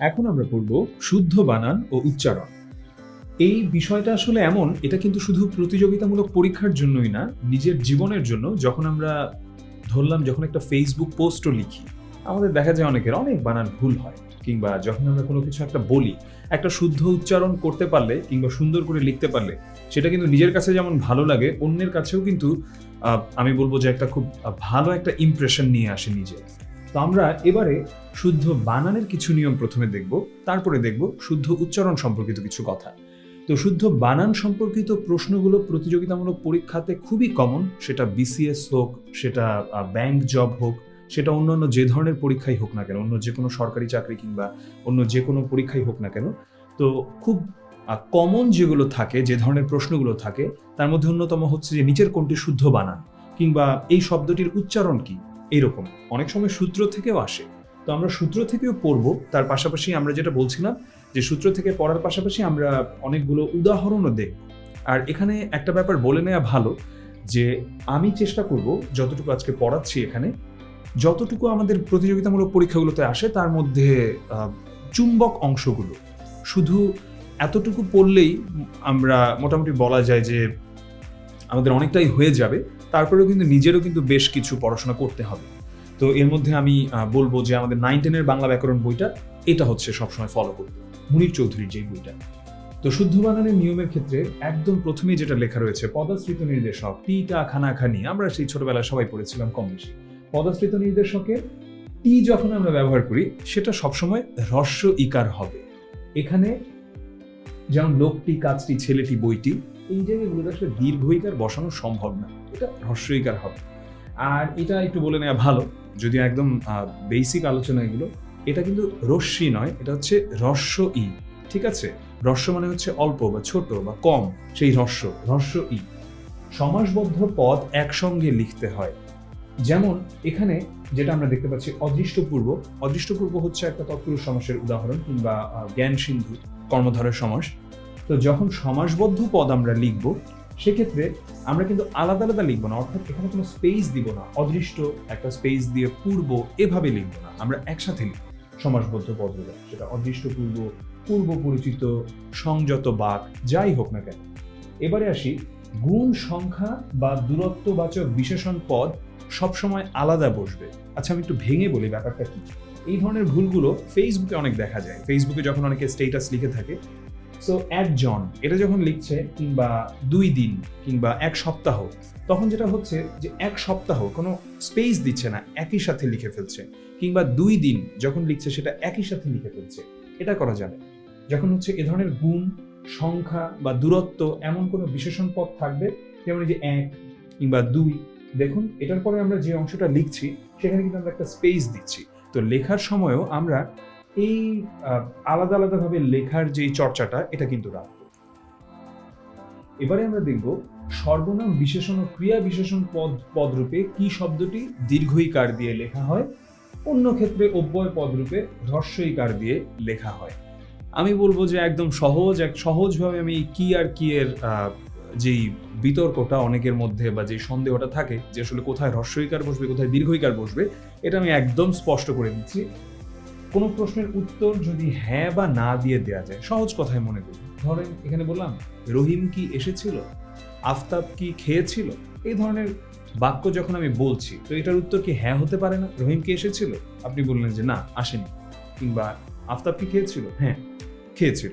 এখন আমরা পড়ব শুদ্ধ বানান ও উচ্চারণ। এই বিষয়টা আসলে এমন, এটা কিন্তু শুধু প্রতিযোগিতামূলক পরীক্ষার জন্যই না, নিজের জীবনের জন্য। যখন আমরা যখন একটা ফেসবুক পোস্টও লিখি, আমাদের দেখা যায় অনেকের অনেক বানান ভুল হয়, কিংবা যখন আমরা কোনো কিছু একটা বলি, একটা শুদ্ধ উচ্চারণ করতে পারলে কিংবা সুন্দর করে লিখতে পারলে সেটা কিন্তু নিজের কাছে যেমন ভালো লাগে, অন্যের কাছেও কিন্তু আমি বলবো যে একটা খুব ভালো একটা ইমপ্রেশন নিয়ে আসে নিজে। তো আমরা এবারে শুদ্ধ বানানের কিছু নিয়ম প্রথমে দেখব, তারপরে দেখব শুদ্ধ উচ্চারণ সম্পর্কিত কিছু কথা। তো শুদ্ধ বানান সম্পর্কিত প্রশ্নগুলো প্রতিযোগিতামূলক পরীক্ষাতে খুবই কমন, সেটা বিসিএস হোক, সেটা ব্যাংক জব হোক, সেটা অন্যান্য যে ধরনের পরীক্ষাই হোক না কেন, অন্য যে কোনো সরকারি চাকরি কিংবা অন্য যে কোনো পরীক্ষাই হোক না কেন। তো খুব কমন যেগুলো থাকে, যে ধরনের প্রশ্নগুলো থাকে, তার মধ্যে অন্যতম হচ্ছে যে নিচের কোনটি শুদ্ধ বানান, কিংবা এই শব্দটির উচ্চারণ কি, এইরকম অনেক সময় সূত্র থেকেও আসে। তো আমরা সূত্র থেকেও পড়বো, তার পাশাপাশি আমরা যেটা বলছিলাম যে সূত্র থেকে পড়ার পাশাপাশি আমরা অনেকগুলো উদাহরণও দেখব। আর এখানে একটা ব্যাপার বলে নেওয়া ভালো, যে আমি চেষ্টা করব যতটুকু আজকে পড়াচ্ছি এখানে, যতটুকু আমাদের প্রতিযোগিতামূলক পরীক্ষাগুলোতে আসে তার মধ্যে চুম্বক অংশগুলো শুধু এতটুকু পড়লেই আমরা মোটামুটি বলা যায় যে আমাদের অনেকটাই হয়ে যাবে। তারপরেও কিন্তু নিজেরও কিন্তু বেশ কিছু পড়াশোনা করতে হবে। তো এর মধ্যে আমি বলবো যে আমাদের 9-10 বাংলা ব্যাকরণ বইটা, এটা হচ্ছে সবসময় ফলো করতে, মুনির চৌধুরীর যে বইটা। তো শুদ্ধ বানানের নিয়মের ক্ষেত্রে একদম প্রথমেই যেটা লেখা রয়েছে, পদাশ্রিত নির্দেশক, টি টা খানা খানি, আমরা সেই ছোটবেলায় সবাই পড়েছিলাম কম বেশি। পদাশ্রিত নির্দেশকে টি যখন আমরা ব্যবহার করি, সেটা সবসময় হ্রস্ব ইকার হবে। এখানে যেমন লোকটি, কাজটি, ছেলেটি, বইটি, এই জায়গাগুলোতে আসলে দীর্ঘ ইকার বসানো সম্ভব না, এটা হ্রস্ব ইকার হবে। আর এটা একটু বলে নেওয়া ভালো, যদিও একদম বেসিক আলোচনা এগুলো, এটা কিন্তু রস্যি নয়, এটা হচ্ছে হ্রস্ব ই। ঠিক আছে, হ্রস্ব মানে হচ্ছে অল্প বা ছোট বা কম, সেই হ্রস্ব ই। সমাসবদ্ধ পদ একসঙ্গে লিখতে হয়। যেমন এখানে যেটা আমরা দেখতে পাচ্ছি, অদৃষ্টপূর্ব। অদৃষ্টপূর্ব হচ্ছে একটা তৎপুরুষ সমাসের উদাহরণ, কিংবা জ্ঞান সিন্ধু কর্মধারয় সমাস। তো যখন সমাসবদ্ধ পদ আমরা লিখব, সেক্ষেত্রে আমরা কিন্তু আলাদা আলাদা লিখবো না, অর্থাৎ এখানে কোনো স্পেস দিব না, অদৃষ্ট একটা স্পেস দিয়ে পূর্ব এভাবে লিখবো না, আমরা একসাথে লিখব সমাসবদ্ধ পদগুলো, সেটা অদৃষ্ট পূর্ব, পূর্ব পরিচিত, সংযত বাক, যাই হোক না কেন। এবারে আসি, গুণ, সংখ্যা বা দূরত্ববাচক বিশেষণ পদ সবসময় আলাদা বসবে। আচ্ছা, আমি একটু ভেঙে বলি ব্যাপারটা কি। এই ধরনের ভুলগুলো ফেসবুকে অনেক দেখা যায়। ফেসবুকে যখন অনেকে স্টেটাস লিখে থাকে, সো একজন এটা যখন লিখছে, কিংবা 2 দিন, কিংবা 1 সপ্তাহ, তখন যেটা হচ্ছে যে 1 সপ্তাহ কোনো স্পেস দিচ্ছে না, একই সাথে লিখে ফেলছে, কিংবা 2 দিন যখন লিখছে সেটা একই সাথে লিখে ফেলছে। এটা করা যাবে। যখন হচ্ছে এ ধরনের গুণ, সংখ্যা বা দূরত্ব এমন কোনো বিশেষণ পদ থাকবে, যেমন এই যে 1 কিংবা 2, দেখুন এটার পরে আমরা যে অংশটা লিখছি সেখানে কিন্তু আমরা একটা স্পেস দিচ্ছি। তো লেখার সময়ও আমরা এই আলাদা আলাদাভাবে লেখার যে চর্চাটা, এটা কিন্তু রাখবো। এবারে আমরা দেখব সর্বনাম, বিশেষণ ও ক্রিয়া বিশেষণ পদরূপে কি শব্দটি দীর্ঘ ইকার দিয়ে লেখা হয়, অন্য ক্ষেত্রে অব্যয় পদরূপে হ্রস্ব ইকার দিয়ে লেখা হয়। আমি বলবো যে একদম সহজভাবে আমি কি আর কি এর যেই বিতর্কটা অনেকের মধ্যে বা যে সন্দেহটা থাকে যে আসলে কোথায় হ্রস্ব ইকার বসবে, কোথায় দীর্ঘ ইকার বসবে, এটা আমি একদম স্পষ্ট করে দিচ্ছি। কোনো প্রশ্নের উত্তর যদি হ্যাঁ বা না দিয়ে দেয়া যায়, সহজ কথায় মনে করি, ধরেন এখানে বললাম রহিম কি এসেছিল, আফতাব কি খেয়েছিল, এই ধরনের বাক্য যখন আমি বলছি, তো এটার উত্তর কি হ্যাঁ হতে পারে না? রহিম কি এসেছিল, আপনি বললেন যে না আসেনি, কিংবা আফতাব কি খেয়েছিল, হ্যাঁ খেয়েছিল।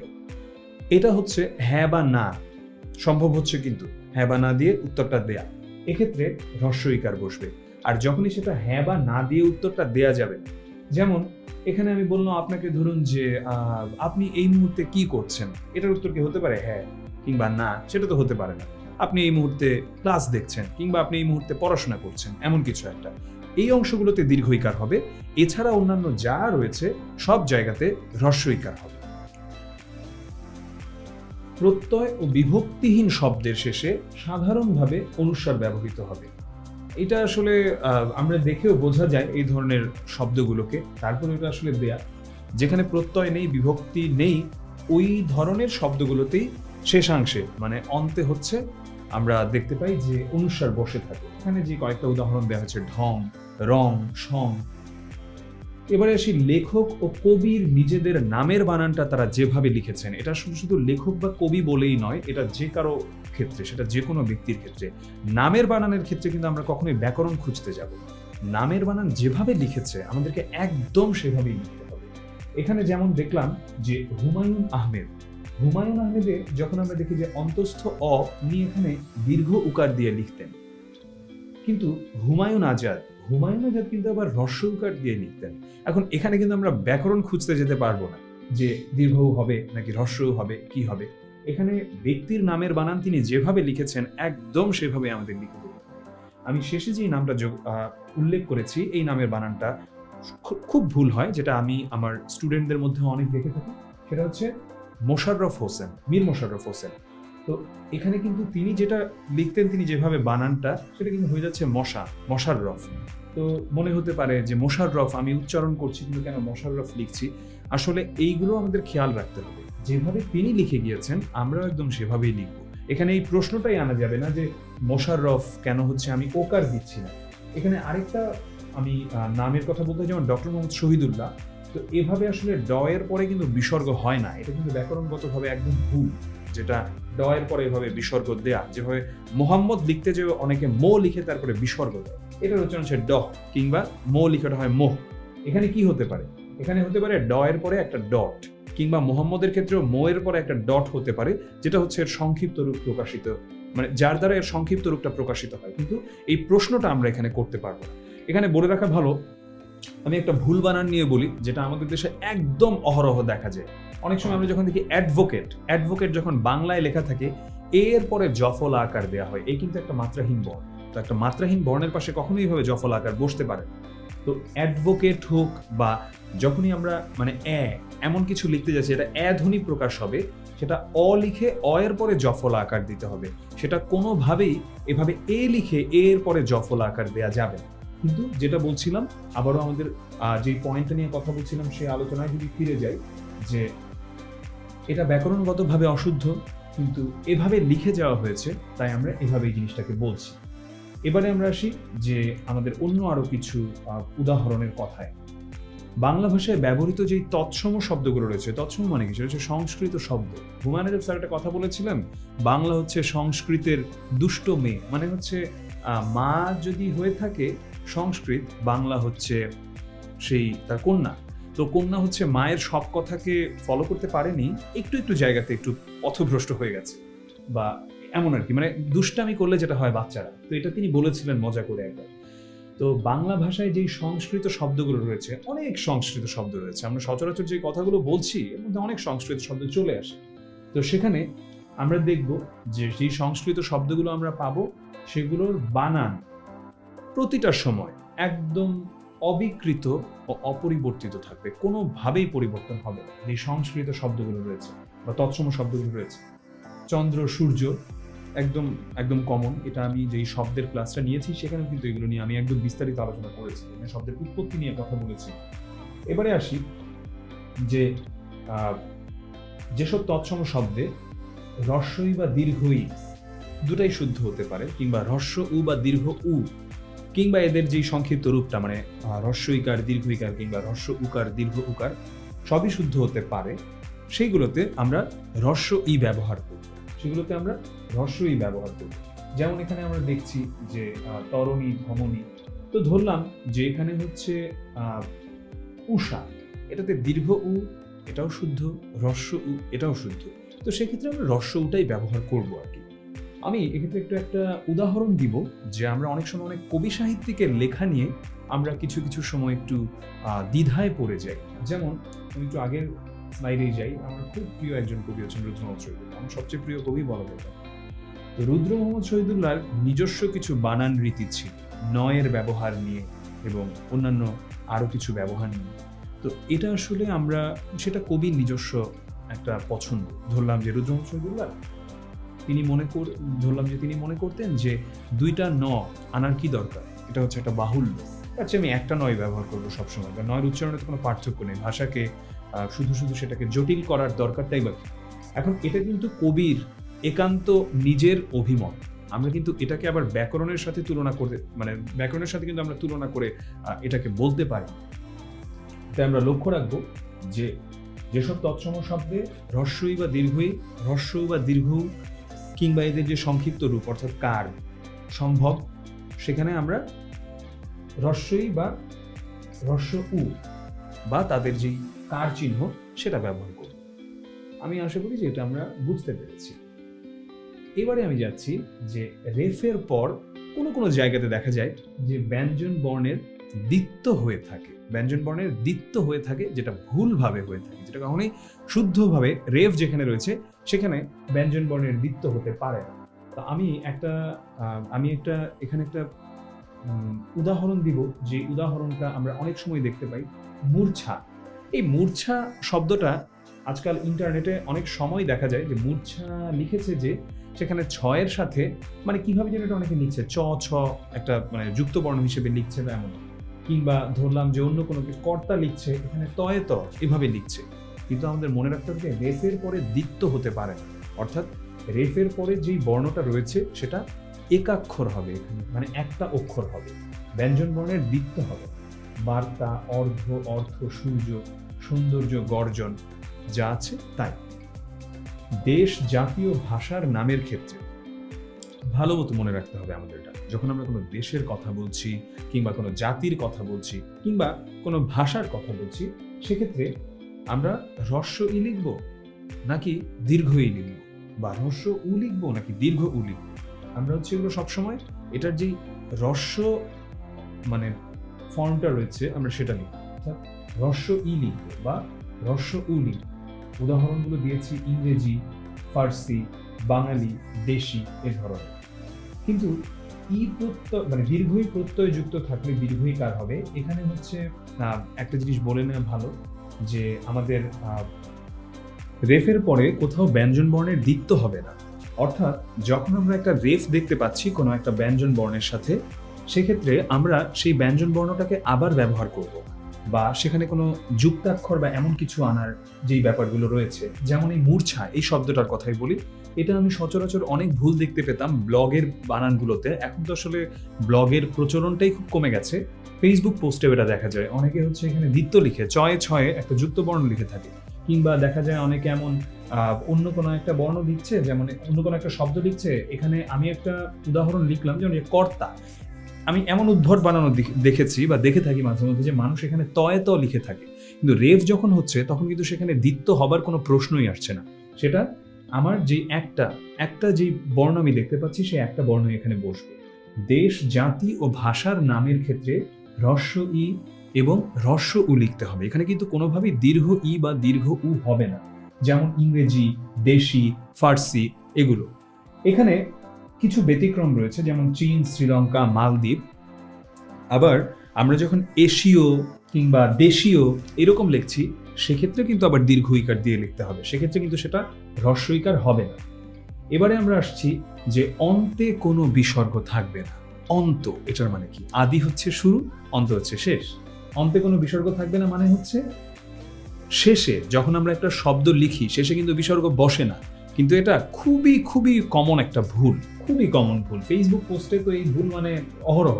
এটা হচ্ছে হ্যাঁ বা না, সম্ভব হচ্ছে কিন্তু হ্যাঁ বা না দিয়ে উত্তরটা দেয়া, এক্ষেত্রে হ্রস্ব ইকার বসবে। আর যখনই সেটা হ্যাঁ বা না দিয়ে উত্তরটা দেয়া যাবে, যেমন এখানে আমি বললাম আপনাকে, ধরুন যে আপনি এই মুহূর্তে কি করছেন, এটার উত্তর কি হতে পারে হ্যাঁ কিংবা না? সেটা তো হতে পারে না। আপনি এই মুহূর্তে ক্লাস দেখছেন, কিংবা আপনি এই মুহূর্তে পড়াশোনা করছেন, এমন কিছু একটা। এই অংশগুলোতে দীর্ঘ ইকার হবে, এছাড়া অন্যান্য যা রয়েছে সব জায়গাতে হ্রস্ব ইকার হবে। প্রত্যয় ও বিভক্তিহীন শব্দের শেষে সাধারণভাবে অনুস্বার ব্যবহৃত হবে। এটা আসলে আমরা দেখেও বোঝা যায় এই ধরনের শব্দগুলোকে, তারপরে এটা আসলে দেয়া, যেখানে প্রত্যয় নেই, বিভক্তি নেই, ওই ধরনের শব্দগুলোতেই শেষাংশে মানে অন্তে হচ্ছে আমরা দেখতে পাই যে অনুস্বার বসে থাকে। এখানে যে কয়েকটা উদাহরণ দেওয়া হচ্ছে, ঢং, রং, সং, এবারে আসি লেখক ও কবির নিজেদের নামের বানানটা তারা যেভাবে লিখেছেন, এটা শুধু শুধু লেখক বা কবি বলেই নয়, এটা যে কারো ক্ষেত্রে, সেটা যে কোনো ব্যক্তির ক্ষেত্রে। নামের বানানের ক্ষেত্রে কিন্তু আমরা কখনোই ব্যাকরণ খুঁজতে যাব না। নামের বানান যেভাবে লিখেছে আমাদেরকে একদম সেভাবেই লিখতে হবে। এখানে যেমন দেখলাম যে হুমায়ুন আহমেদে যখন আমরা দেখি যে অন্তস্থ অ উনি এখানে দীর্ঘ উকার দিয়ে লিখতেন, কিন্তু হুমায়ুন আজাদ কিন্তু আবার হ্রস্ব উকার দিয়ে লিখতেন। এখন এখানে কিন্তু আমরা ব্যাকরণ খুঁজতে যেতে পারবো না যে দীর্ঘ হবে নাকি হ্রস্ব হবে, কি হবে। এখানে ব্যক্তির নামের বানান তিনি যেভাবে লিখেছেন একদম সেভাবে আমাদের লিখে দেবেন। আমি শেষে যে নামটা উল্লেখ করেছি, এই নামের বানানটা খুব ভুল হয়, যেটা আমি আমার স্টুডেন্টদের মধ্যে অনেক দেখে থাকি। সেটা হচ্ছে মোশাররফ হোসেন, মীর মোশাররফ হোসেন। তো এখানে কিন্তু তিনি যেটা লিখতেন, তিনি যেভাবে বানানটা, সেটা কিন্তু হয়ে যাচ্ছে মোশাররফ। তো মনে হতে পারে যে মোশাররফ আমি উচ্চারণ করছি কিন্তু কেন মোশাররফ লিখছি। আসলে এইগুলো আমাদের খেয়াল রাখতে হবে, যেভাবে তিনি লিখে গিয়েছেন আমরাও একদম সেভাবেই লিখব। এখানে এই প্রশ্নটাই আনা যাবে না যে মোশাররফ কেন হচ্ছে আমি ওকার দিচ্ছি না। এখানে আরেকটা আমি নামের কথা বলতে, যেমন ডক্টর মোহাম্মদ শহীদুল্লাহ, তো এভাবে আসলে ড এর পরে কিন্তু বিসর্গ হয় না, এটা কিন্তু ব্যাকরণগতভাবে একদম ভুল, যেটা ড এর পরে এভাবে বিসর্গ দেয়া, যেভাবে মোহাম্মদ লিখতে যে অনেকে মো লিখে তারপরে বিসর্গ দেয়, এটার উচ্চারণ হচ্ছে ড, কিংবা মো লিখাটা হয় মোহ। এখানে কি হতে পারে, এখানে হতে পারে ড এর পরে একটা ডট, কিংবা মোহাম্মদের ক্ষেত্রেও মো এর পরে একটা ডট হতে পারে, যেটা হচ্ছে এর সংক্ষিপ্ত রূপ প্রকাশিত, মানে যার দ্বারা এর সংক্ষিপ্ত রূপটা প্রকাশিত হয়। কিন্তু এই প্রশ্নটা আমরা এখানে করতে পারবো না। এখানে বলে রাখা ভালো, আমি একটা ভুল বানান নিয়ে বলি, যেটা আমাদের দেশে একদম অহরহ দেখা যায়। অনেক সময় আমরা যখন দেখি অ্যাডভোকেট যখন বাংলায় লেখা থাকে এর পরে জফলা আকার দেওয়া হয়, এই কিন্তু একটা মাত্রাহীন বর্ণ। তো একটা মাত্রাহীন বর্ণের পাশে কখনোই ভাবে জফলা আকার বসতে পারে না। তো অ্যাডভোকেট হোক বা যখনই আমরা মানে এমন কিছু লিখতে যাচ্ছি এটা ধ্বনি প্রকাশ হবে, সেটা অ লিখে অ এর পরে জফলা আকার দিতে হবে। সেটা কোনোভাবেই এভাবে লিখে এর পরে জফলা আকার দেওয়া যাবে না। কিন্তু যেটা বলছিলাম, আবারও আমাদের যে পয়েন্টটা নিয়ে কথা বলছিলাম সেই আলোচনায় যদি ফিরে যাই, যে এটা ব্যাকরণগতভাবে অশুদ্ধ, কিন্তু এভাবে লিখে যাওয়া হয়েছে, তাই আমরা এভাবে এই জিনিসটাকে বলছি। এবারে আমরা আসি যে আমাদের অন্য আরো কিছু উদাহরণের কথায়। বাংলা ভাষায় ব্যবহৃত যে তৎসম শব্দগুলো রয়েছে, তৎসম মানে কি, সেটা হচ্ছে সংস্কৃত শব্দ। হুমায়ুন আজাদ স্যার একটা কথা বলেছিলেন, বাংলা হচ্ছে সংস্কৃতের দুষ্ট মেয়ে, মানে হচ্ছে মা যদি হয়ে থাকে সংস্কৃত, বাংলা হচ্ছে সেই তার কন্যা। তো কন্যা হচ্ছে মায়ের সব কথাকে ফলো করতে পারেনি, একটু একটু জায়গাতে একটু পথভ্রষ্ট হয়ে গেছে, বা এমন আর কি, মানে দুষ্টামি করলে যেটা হয় বাচ্চারা। তো এটা তিনি বলেছিলেন মজা করে একবার। তো বাংলা ভাষায় যেই সংস্কৃত শব্দগুলো রয়েছে, অনেক সংস্কৃত শব্দ রয়েছে, আমরা সচরাচর যে কথাগুলো বলছি এর মধ্যে অনেক সংস্কৃত শব্দ চলে আসে। তো সেখানে আমরা দেখব যে যেই সংস্কৃত শব্দগুলো আমরা পাবো, সেগুলোর বানান প্রতিটা সময় একদম অবিকৃত ও অপরিবর্তিত থাকবে, কোনোভাবেই পরিবর্তন হবে না। যে সংস্কৃত শব্দগুলো রয়েছে বা তৎসম শব্দগুলো রয়েছে, চন্দ্র, সূর্য, একদম একদম কমন। এটা আমি যেই শব্দের ক্লাসটা নিয়েছি সেখানে কিন্তু এগুলো নিয়ে আমি একদম বিস্তারিত আলোচনা করেছি, শব্দের উৎপত্তি নিয়ে কথা বলেছি। এবারে আসি যে যেসব তৎসম শব্দে হ্রস্বই বা দীর্ঘই দুটাই শুদ্ধ হতে পারে, কিংবা হ্রস্ব উ বা দীর্ঘ উ, কিংবা এদের যেই সংক্ষিপ্ত রূপটা মানে হ্রস্বইকার দীর্ঘইকার কিংবা হ্রস্ব উকার দীর্ঘ উকার সবই শুদ্ধ হতে পারে, সেইগুলোতে আমরা হ্রস্ব ই ব্যবহার করব। যেমন এখানে আমরা দেখছি যে তরণী, ধমনী। তো ধরলাম যে এখানে হচ্ছে উষা, এটাতে দীর্ঘ উ, এটাও শুদ্ধ, হ্রস্ব উ, এটাও শুদ্ধ। তো সেক্ষেত্রে আমরা হ্রস্ব উটাই ব্যবহার করবো আর কি। আমি এক্ষেত্রে একটা উদাহরণ দিব, যে আমরা অনেক সময় অনেক কবি সাহিত্যিকের লেখা নিয়ে আমরা কিছু কিছু সময় একটু দ্বিধায় পড়ে যাই। যেমন আমি একটু আগের স্লাইডেই যাই, আমার খুব প্রিয় একজন কবি হচ্ছেন রুদ্র মোহাম্মদ শহীদুল্লাহ, আমার সবচেয়ে প্রিয় কবি বলা যেত। তো রুদ্র মোহাম্মদ শহীদুল্লাহর নিজস্ব কিছু বানান রীতি ছিল, নয়ের ব্যবহার নিয়ে এবং অন্যান্য আরো কিছু ব্যবহার নিয়ে। তো এটা আসলে আমরা সেটা কবির নিজস্ব একটা পছন্দ। ধরলাম যে রুদ্র মোহাম্মদ শহীদুল্লাহ তিনি মনে করতেন যে দুইটা ন আনার কি দরকার, এটা হচ্ছে একটা বাহুল্য, আচ্ছা আমি একটা নয় ব্যবহার করবো সবসময়, বা নয়ের উচ্চারণে তো কোনো পার্থক্য নেই, ভাষাকে শুধু শুধু সেটাকে জটিল করার দরকারটাই বা কি। এখন এটা কিন্তু কবির একান্ত নিজের অভিমত, আমরা কিন্তু এটাকে আবার ব্যাকরণের সাথে তুলনা করতে, মানে ব্যাকরণের সাথে কিন্তু আমরা তুলনা করে এটাকে বলতে পারি। তাই আমরা লক্ষ্য রাখবো যে যেসব তৎসম শব্দে হ্রস্বই বা দীর্ঘই, হ্রস্ব বা দীর্ঘ কিংবা এদের যে সংক্ষিপ্ত রূপ অর্থাৎ কার সম্ভব, সেখানে আমরা হ্রস্বই বা হ্রস্ব উ বা তাদের যেই কার চিহ্ন সেটা ব্যবহার করব। আমি আশা করি যে এটা আমরা বুঝতে পেরেছি। এবারে আমি যাচ্ছি যে রেফের পর কোনো কোনো জায়গাতে দেখা যায় যে ব্যঞ্জন বর্ণের দ্বিত্ব হয়ে থাকে, ব্যঞ্জন বর্ণের দ্বিত্ব হয়ে থাকে, যেটা ভুলভাবে হয়ে থাকে, যেটা কখনোই শুদ্ধভাবে রেফ যেখানে রয়েছে সেখানে ব্যঞ্জন বর্ণের দ্বিত্ব হতে পারে না। তো আমি একটা এখানে একটা উদাহরণ দিব, যে উদাহরণটা আমরা অনেক সময় দেখতে পাই, মূর্ছা। এই মূর্ছা শব্দটা আজকাল ইন্টারনেটে অনেক সময় দেখা যায় যে মূর্ছা লিখেছে যে সেখানে ছয়ের সাথে মানে কিভাবে যেন এটা অনেকে লিখছে চ ছ একটা মানে যুক্ত বর্ণ হিসেবে লিখছে বা এমন, কিংবা ধরলাম যে অন্য কোনো কর্তা লিখছে এখানে তয়ে ত এভাবে লিখছে। কিন্তু আমাদের মনে রাখতে হবে যে রেফের পরে দ্বিত্ব হতে পারে না, অর্থাৎ রেফের পরে যেই বর্ণটা রয়েছে সেটা একাক্ষর হবে, এখানে মানে একটা অক্ষর হবে, ব্যঞ্জন বর্ণের দ্বিত্ব হবে। বার্তা, অর্ধ, অর্থ, সূর্য, সৌন্দর্য, গর্জন যা আছে তাই। দেশ, জাতীয় ভাষার নামের ক্ষেত্রে ভালো মতো মনে রাখতে হবে আমাদের এটা, যখন আমরা কোনো দেশের কথা বলছি কিংবা কোনো জাতির কথা বলছি কিংবা কোনো ভাষার কথা বলছি, সেক্ষেত্রে আমরা হ্রস্ব ই লিখব নাকি দীর্ঘ ই লিখব, বা হ্রস্ব উ লিখব নাকি দীর্ঘ উ লিখব। আমরা হচ্ছে এগুলো সবসময় এটার যেই হ্রস্ব মানে ফর্মটা রয়েছে আমরা সেটা লিখব, অর্থাৎ হ্রস্ব ই লিখব বা হ্রস্ব উ লিখব। উদাহরণগুলো দিয়েছি ইংরেজি, ফার্সি, বাঙালি, দেশি এ ধরনের। কিন্তু ই প্রত্যয় মানে দীর্ঘই প্রত্যয় যুক্ত থাকলে দীর্ঘই কার হবে। এখানে হচ্ছে একটা জিনিস বলে নেওয়া ভালো যে আমাদের রেফের পরে কোথাও ব্যঞ্জন বর্ণের দ্বিত্ব হবে না, অর্থাৎ যখন আমরা একটা রেফ দেখতে পাচ্ছি কোনো একটা ব্যঞ্জন বর্ণের সাথে, সেক্ষেত্রে আমরা সেই ব্যঞ্জন বর্ণটাকে আবার ব্যবহার করব, বা সেখানে কোনো যুক্তাক্ষর বা এমন কিছু আনার যেই ব্যাপারগুলো রয়েছে, যেমন এই মূর্ছা এই শব্দটার কথাই বলি, এটা আমি সচরাচর অনেক ভুল দেখতে পেতাম ব্লগের বানানগুলোতে। এখন তো আসলে ব্লগের প্রচলনটাই খুব কমে গেছে, ফেসবুক পোস্টে এটা দেখা যায়, অনেকে হচ্ছে এখানে দ্বিত্ব লিখে ছয়ে ছয়ে একটা যুক্ত বর্ণ লিখে থাকে, কিংবা দেখা যায় অনেকে এমন অন্য কোনো একটা বর্ণ লিখছে, যেমন অন্য কোনো একটা শব্দ লিখছে, এখানে আমি একটা উদাহরণ লিখলাম যেমন কর্তা, আমি এমন উদ্ভট বানানো দেখেছি বা দেখে থাকি মাঝে মধ্যে যে মানুষ এখানে তয়ে ত লিখে থাকে, কিন্তু রেফ যখন হচ্ছে তখন কিন্তু সেখানে দ্বিত্ব হবার কোনো প্রশ্নই আসছে না। সেটা আমার যে একটা যে বর্ণ আমি দেখতে পাচ্ছি সে একটা বর্ণ এখানে বসবে। দেশ, জাতি ও ভাষার নামের ক্ষেত্রে হ্রস্ব ই এবং হ্রস্ব উ লিখতে হবে, এখানে কিন্তু কোনোভাবেই দীর্ঘ ই বা দীর্ঘ উ হবে না, যেমন ইংরেজি, দেশি, ফার্সি এগুলো। এখানে কিছু ব্যতিক্রম রয়েছে, যেমন চীন, শ্রীলঙ্কা, মালদ্বীপ। আবার আমরা যখন এশীয় কিংবা দেশীয় এরকম লিখছি, সেক্ষেত্রে কিন্তু আবার দীর্ঘ ইকার দিয়ে লিখতে হবে, সেক্ষেত্রে কিন্তু সেটা হ্রস্ব ইকার হবে না। এবারে আমরা আসছি যে অন্তে কোনো বিসর্গ থাকবে না। অন্ত এটার মানে কি? আদি হচ্ছে শুরু, অন্ত হচ্ছে শেষ। অন্তে কোনো বিসর্গ থাকবে না মানে হচ্ছে শেষে যখন আমরা একটা শব্দ লিখি শেষে কিন্তু বিসর্গ বসে না, কিন্তু এটা খুবই খুবই কমন একটা ভুল, খুবই কমন ভুল। ফেসবুক পোস্টে তো এই ভুল মানে অহরহ,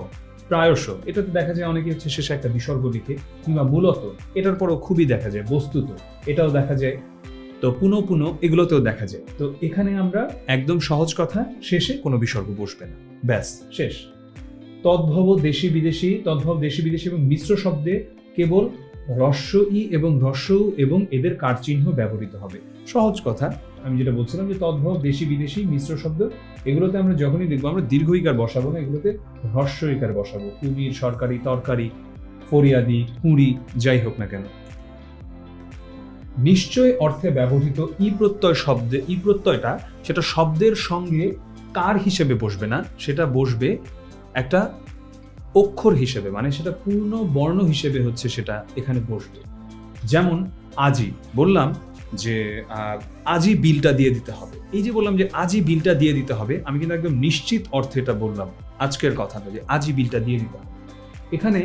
প্রায়শ এটাতে দেখা যায় অনেকে হচ্ছে শেষে একটা বিসর্গ লিখে, কিংবা মূলত এটার পরও খুবই দেখা যায়, বস্তুত এটাও দেখা যায়, তো পুনঃ পুনঃ এগুলোতেও দেখা যায়। তো এখানে আমরা একদম সহজ কথা, শেষে কোনো বিসর্গ বসবে না, ব্যাস শেষ। তদ্ভব দেশি বিদেশি, তদ্ভব দেশি বিদেশি এবং মিশ্র শব্দে কেবল হ্রস্ব ই এবং হ্রস্ব উ এবং এদের কার চিহ্ন ব্যবহৃত হবে। সহজ কথা আমি যেটা বলছিলাম যে তদ্ভব দেশি বিদেশি মিশ্র শব্দ, এগুলোতে আমরা যখনই দেখবো আমরা দীর্ঘ ইকার বসাবো না, এগুলোতে হ্রস্ব ইকার বসাবো। কুমির, সরকারি, তরকারি, ফরিয়াদি, কুঁড়ি যাই হোক না কেন। নিশ্চয় অর্থে ব্যবহৃত ই প্রত্যয় শব্দে, ই প্রত্যয়টা সেটা শব্দের সঙ্গে কার হিসেবে বসবে না, সেটা বসবে একটা অক্ষর হিসেবে, মানে সেটা পূর্ণ বর্ণ হিসেবে হচ্ছে সেটা এখানে বসবে। যেমন আজি বললাম যে আজি বিলটা দিয়ে দিতে হবে, এই যে বললাম যে আজি বিলটা দিয়ে দিতে হবে, আমি কিন্তু একদম নিশ্চিত অর্থে এটা বললাম আজকের কথাটা যে আজি বিলটা দিয়ে দিতে হবে। এখানে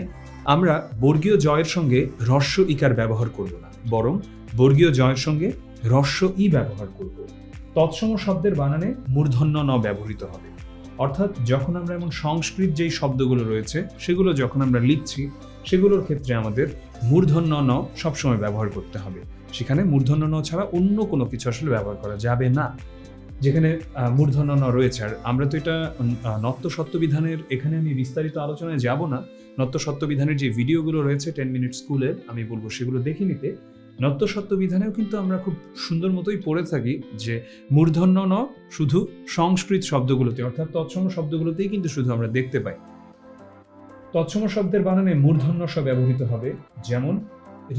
আমরা বর্গীয় জয়ের সঙ্গে হ্রস্ব ইকার ব্যবহার করব না, বরং বর্গীয় জয়ের সঙ্গে হ্রস্ব ই ব্যবহার করব। তৎসম শব্দের বানানে মূর্ধন্য ন ব্যবহৃত হবে, অর্থাৎ যখন আমরা এমন সংস্কৃত যেই শব্দগুলো রয়েছে সেগুলো যখন আমরা লিখছি সেগুলোর ক্ষেত্রে আমাদের মূর্ধন্য ন সবসময় ব্যবহার করতে হবে। সেখানে মূর্ধন্য ন ছাড়া অন্য কোনো কিছু আসলে ব্যবহার করা যাবে না। যেখানে মূর্ধন্য ন রয়েছে, আর আমরা তো এটা নত্য সত্যবিধানের, এখানে আমি বিস্তারিত আলোচনায় যাব না। নত্য সত্যবিধানের যে ভিডিওগুলো রয়েছে 10 মিনিট স্কুলের, আমি বলবো সেগুলো দেখে নিতে। নত্য সত্যবিধানেও কিন্তু আমরা খুব সুন্দর মতোই পড়ে থাকি যে মূর্ধন্য ন শুধু সংস্কৃত শব্দগুলোতে, অর্থাৎ তৎসম শব্দগুলোতেই কিন্তু শুধু আমরা দেখতে পাই। তৎসম শব্দের বানানে মূর্ধন্য স ব্যবহৃত হবে, যেমন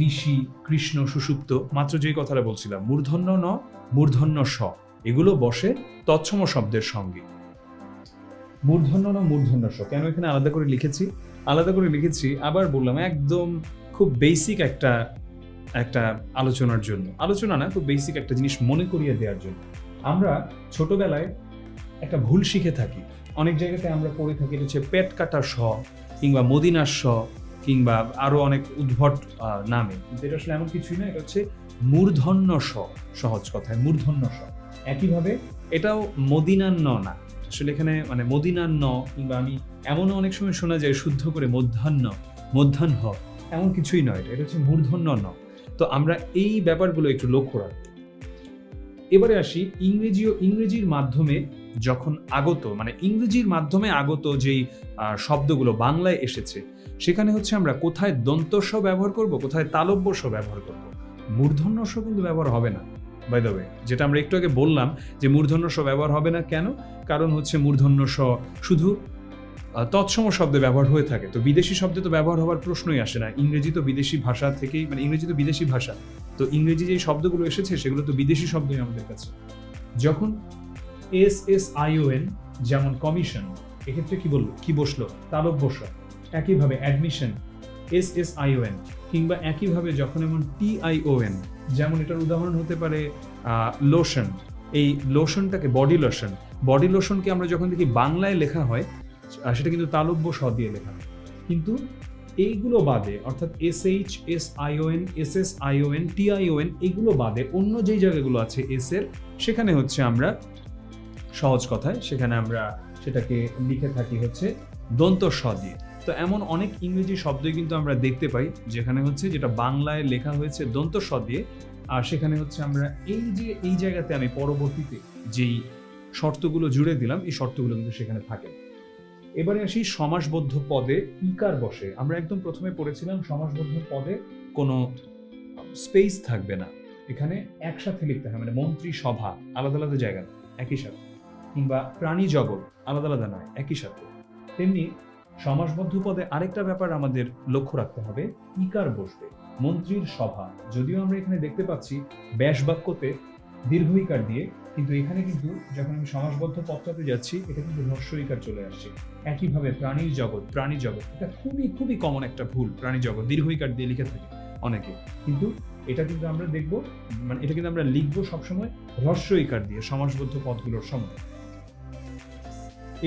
ঋষি, কৃষ্ণ, সুষুপ্ত, মাত্র যে কথাটা বলছিলাম, মূর্ধন্য ন, মূর্ধন্য স, এগুলো বসে তৎসম শব্দের সঙ্গে। মূর্ধন্য ন, মূর্ধন্য স কেন এখানে আলাদা করে লিখেছি? আলাদা করে লিখেছি, আবার বললাম, একদম খুব বেসিক একটা আলোচনার জন্য, আলোচনা না, খুব বেসিক একটা জিনিস মনে করিয়ে দেওয়ার জন্য। আমরা ছোটবেলায় একটা ভুল শিখে থাকি, অনেক জায়গাতে আমরা পড়ে থাকি, এটা হচ্ছে পেট কাটা স, কিংবা মদিনার স, কিংবা আরো অনেক উদ্ভট নামে, কিন্তু এটা আসলে এমন কিছুই না, এটা হচ্ছে মূর্ধন্য স। সহজ কথায় মূর্ধন্য স। একইভাবে এটাও মদিনান্ন না, আসলে এখানে মানে মদিনান্ন, কিংবা আমি এমনও অনেক সময় শোনা যায় শুদ্ধ করে মধ্যাহ্ন, এমন কিছুই নয়, এটা হচ্ছে মূর্ধন্য ন। তো আমরা এই ব্যাপারগুলো একটু লক্ষ্য রাখবো। এবারে আসি ইংরেজির মাধ্যমে যখন আগত, মানে ইংরেজির মাধ্যমে আগত যেই শব্দগুলো বাংলায় এসেছে, সেখানে হচ্ছে আমরা কোথায় দন্ত স ব্যবহার করব, কোথায় তালব্য স ব্যবহার করব। মূর্ধন্য স কিন্তু ব্যবহার হবে না। বাই দ্য ওয়ে, যেটা আমরা একটু আগে বললাম যে মূর্ধন্য স ব্যবহার হবে না, কেন? কারণ হচ্ছে মূর্ধন্য স শুধু তৎসম শব্দে ব্যবহার হয়ে থাকে, তো বিদেশি শব্দে তো ব্যবহার হওয়ার প্রশ্নই আসে না। ইংরেজি তো বিদেশি ভাষা থেকেই, মানে ইংরেজি তো বিদেশি ভাষা, তো ইংরেজি যে শব্দগুলো এসেছে সেগুলো তো বিদেশি শব্দই আমাদের কাছে। যখন SSION, যেমন কমিশন, এক্ষেত্রে কি বসলো? তালব্য স। একইভাবে অ্যাডমিশন, SSION, কিংবা একইভাবে যখন এমন TION, যেমন এটার উদাহরণ হতে পারে লোশন। এই লোশনটাকে বডি লোশনকে আমরা যখন দেখি বাংলায় লেখা হয়, সেটা কিন্তু তালব্য স দিয়ে লেখা হয়। কিন্তু এইগুলো বাদে, অর্থাৎ SH, SION, SSION, TION, এগুলো বাদে অন্য যেই জায়গাগুলো আছে এস এর, সেখানে হচ্ছে আমরা সহজ কথায় সেখানে আমরা সেটাকে লিখে থাকি হচ্ছে দন্ত স দিয়ে। তো এমন অনেক ইংরেজি শব্দই কিন্তু আমরা দেখতে পাই যেখানে হচ্ছে যেটা বাংলায় লেখা হয়েছে দন্ত স দিয়ে, আর সেখানে হচ্ছে আমরা এই জায়গাতে আমি পরবর্তীতে যেই শর্তগুলো জুড়ে দিলাম, এই শর্তগুলো কিন্তু সেখানে থাকে। এবারে আসি সমাসবদ্ধ পদে ইকার বসে। আমরা একদম প্রথমে পড়েছিলাম সমাসবদ্ধ পদে কোনো স্পেস থাকবে না, এখানে একসাথে লিখতে হয়, মানে মন্ত্রী সভা আলাদা আলাদা জায়গা একই সাথে, কিংবা প্রাণী জগৎ আলাদা আলাদা নয় একই সাথে। তেমনি সমাসবদ্ধ পদে আরেকটা ব্যাপার আমাদের লক্ষ্য রাখতে হবে, ইকার বসবে। মন্ত্রীর সভা, যদিও আমরা এখানে দেখতে পাচ্ছি ব্যাস বাক্যতে দীর্ঘ ইকার দিয়ে, কিন্তু এখানে কিন্তু যখন আমি সমাসবদ্ধ পদটাতে যাচ্ছি, এটা কিন্তু হ্রস্ব ইকার চলে আসছে। একইভাবে প্রাণীর জগৎ, এটা খুবই কমন একটা ভুল, প্রাণী জগৎ দীর্ঘ ইকার দিয়ে লিখে থাকে অনেকে, কিন্তু এটা কিন্তু আমরা দেখবো, মানে এটা কিন্তু আমরা লিখবো সবসময় হ্রস্ব ইকার দিয়ে সমাসবদ্ধ পদগুলোর সময়।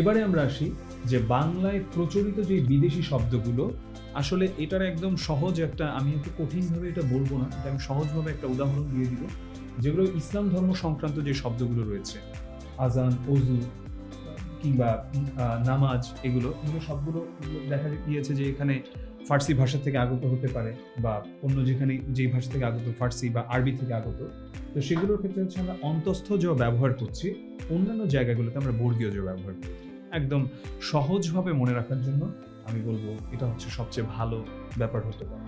এবারে আমরা আসি যে বাংলায় প্রচলিত যে বিদেশি শব্দগুলো, আসলে এটার একদম সহজ একটা, আমি একটু কঠিনভাবে এটা বলবো না, এটা আমি সহজভাবে একটা উদাহরণ দিয়ে দিব। যেগুলো ইসলাম ধর্ম সংক্রান্ত যে শব্দগুলো রয়েছে, আজান, অজু, কিংবা নামাজ, এগুলো সবগুলো দেখা গিয়েছে যে এখানে ফার্সি ভাষা থেকে আগত হতে পারে, বা অন্য যেই ভাষা থেকে আগত, ফার্সি বা আরবি থেকে আগত। তো সেগুলোর ক্ষেত্রে হচ্ছে আমরা অন্তস্থ জ ব্যবহার করছি, অন্যান্য জায়গাগুলোতে আমরা বর্গীয় জ ব্যবহার করি। একদম সহজভাবে মনে রাখার জন্য আমি বলবো এটা হচ্ছে সবচেয়ে ভালো ব্যাপার হতে পারে।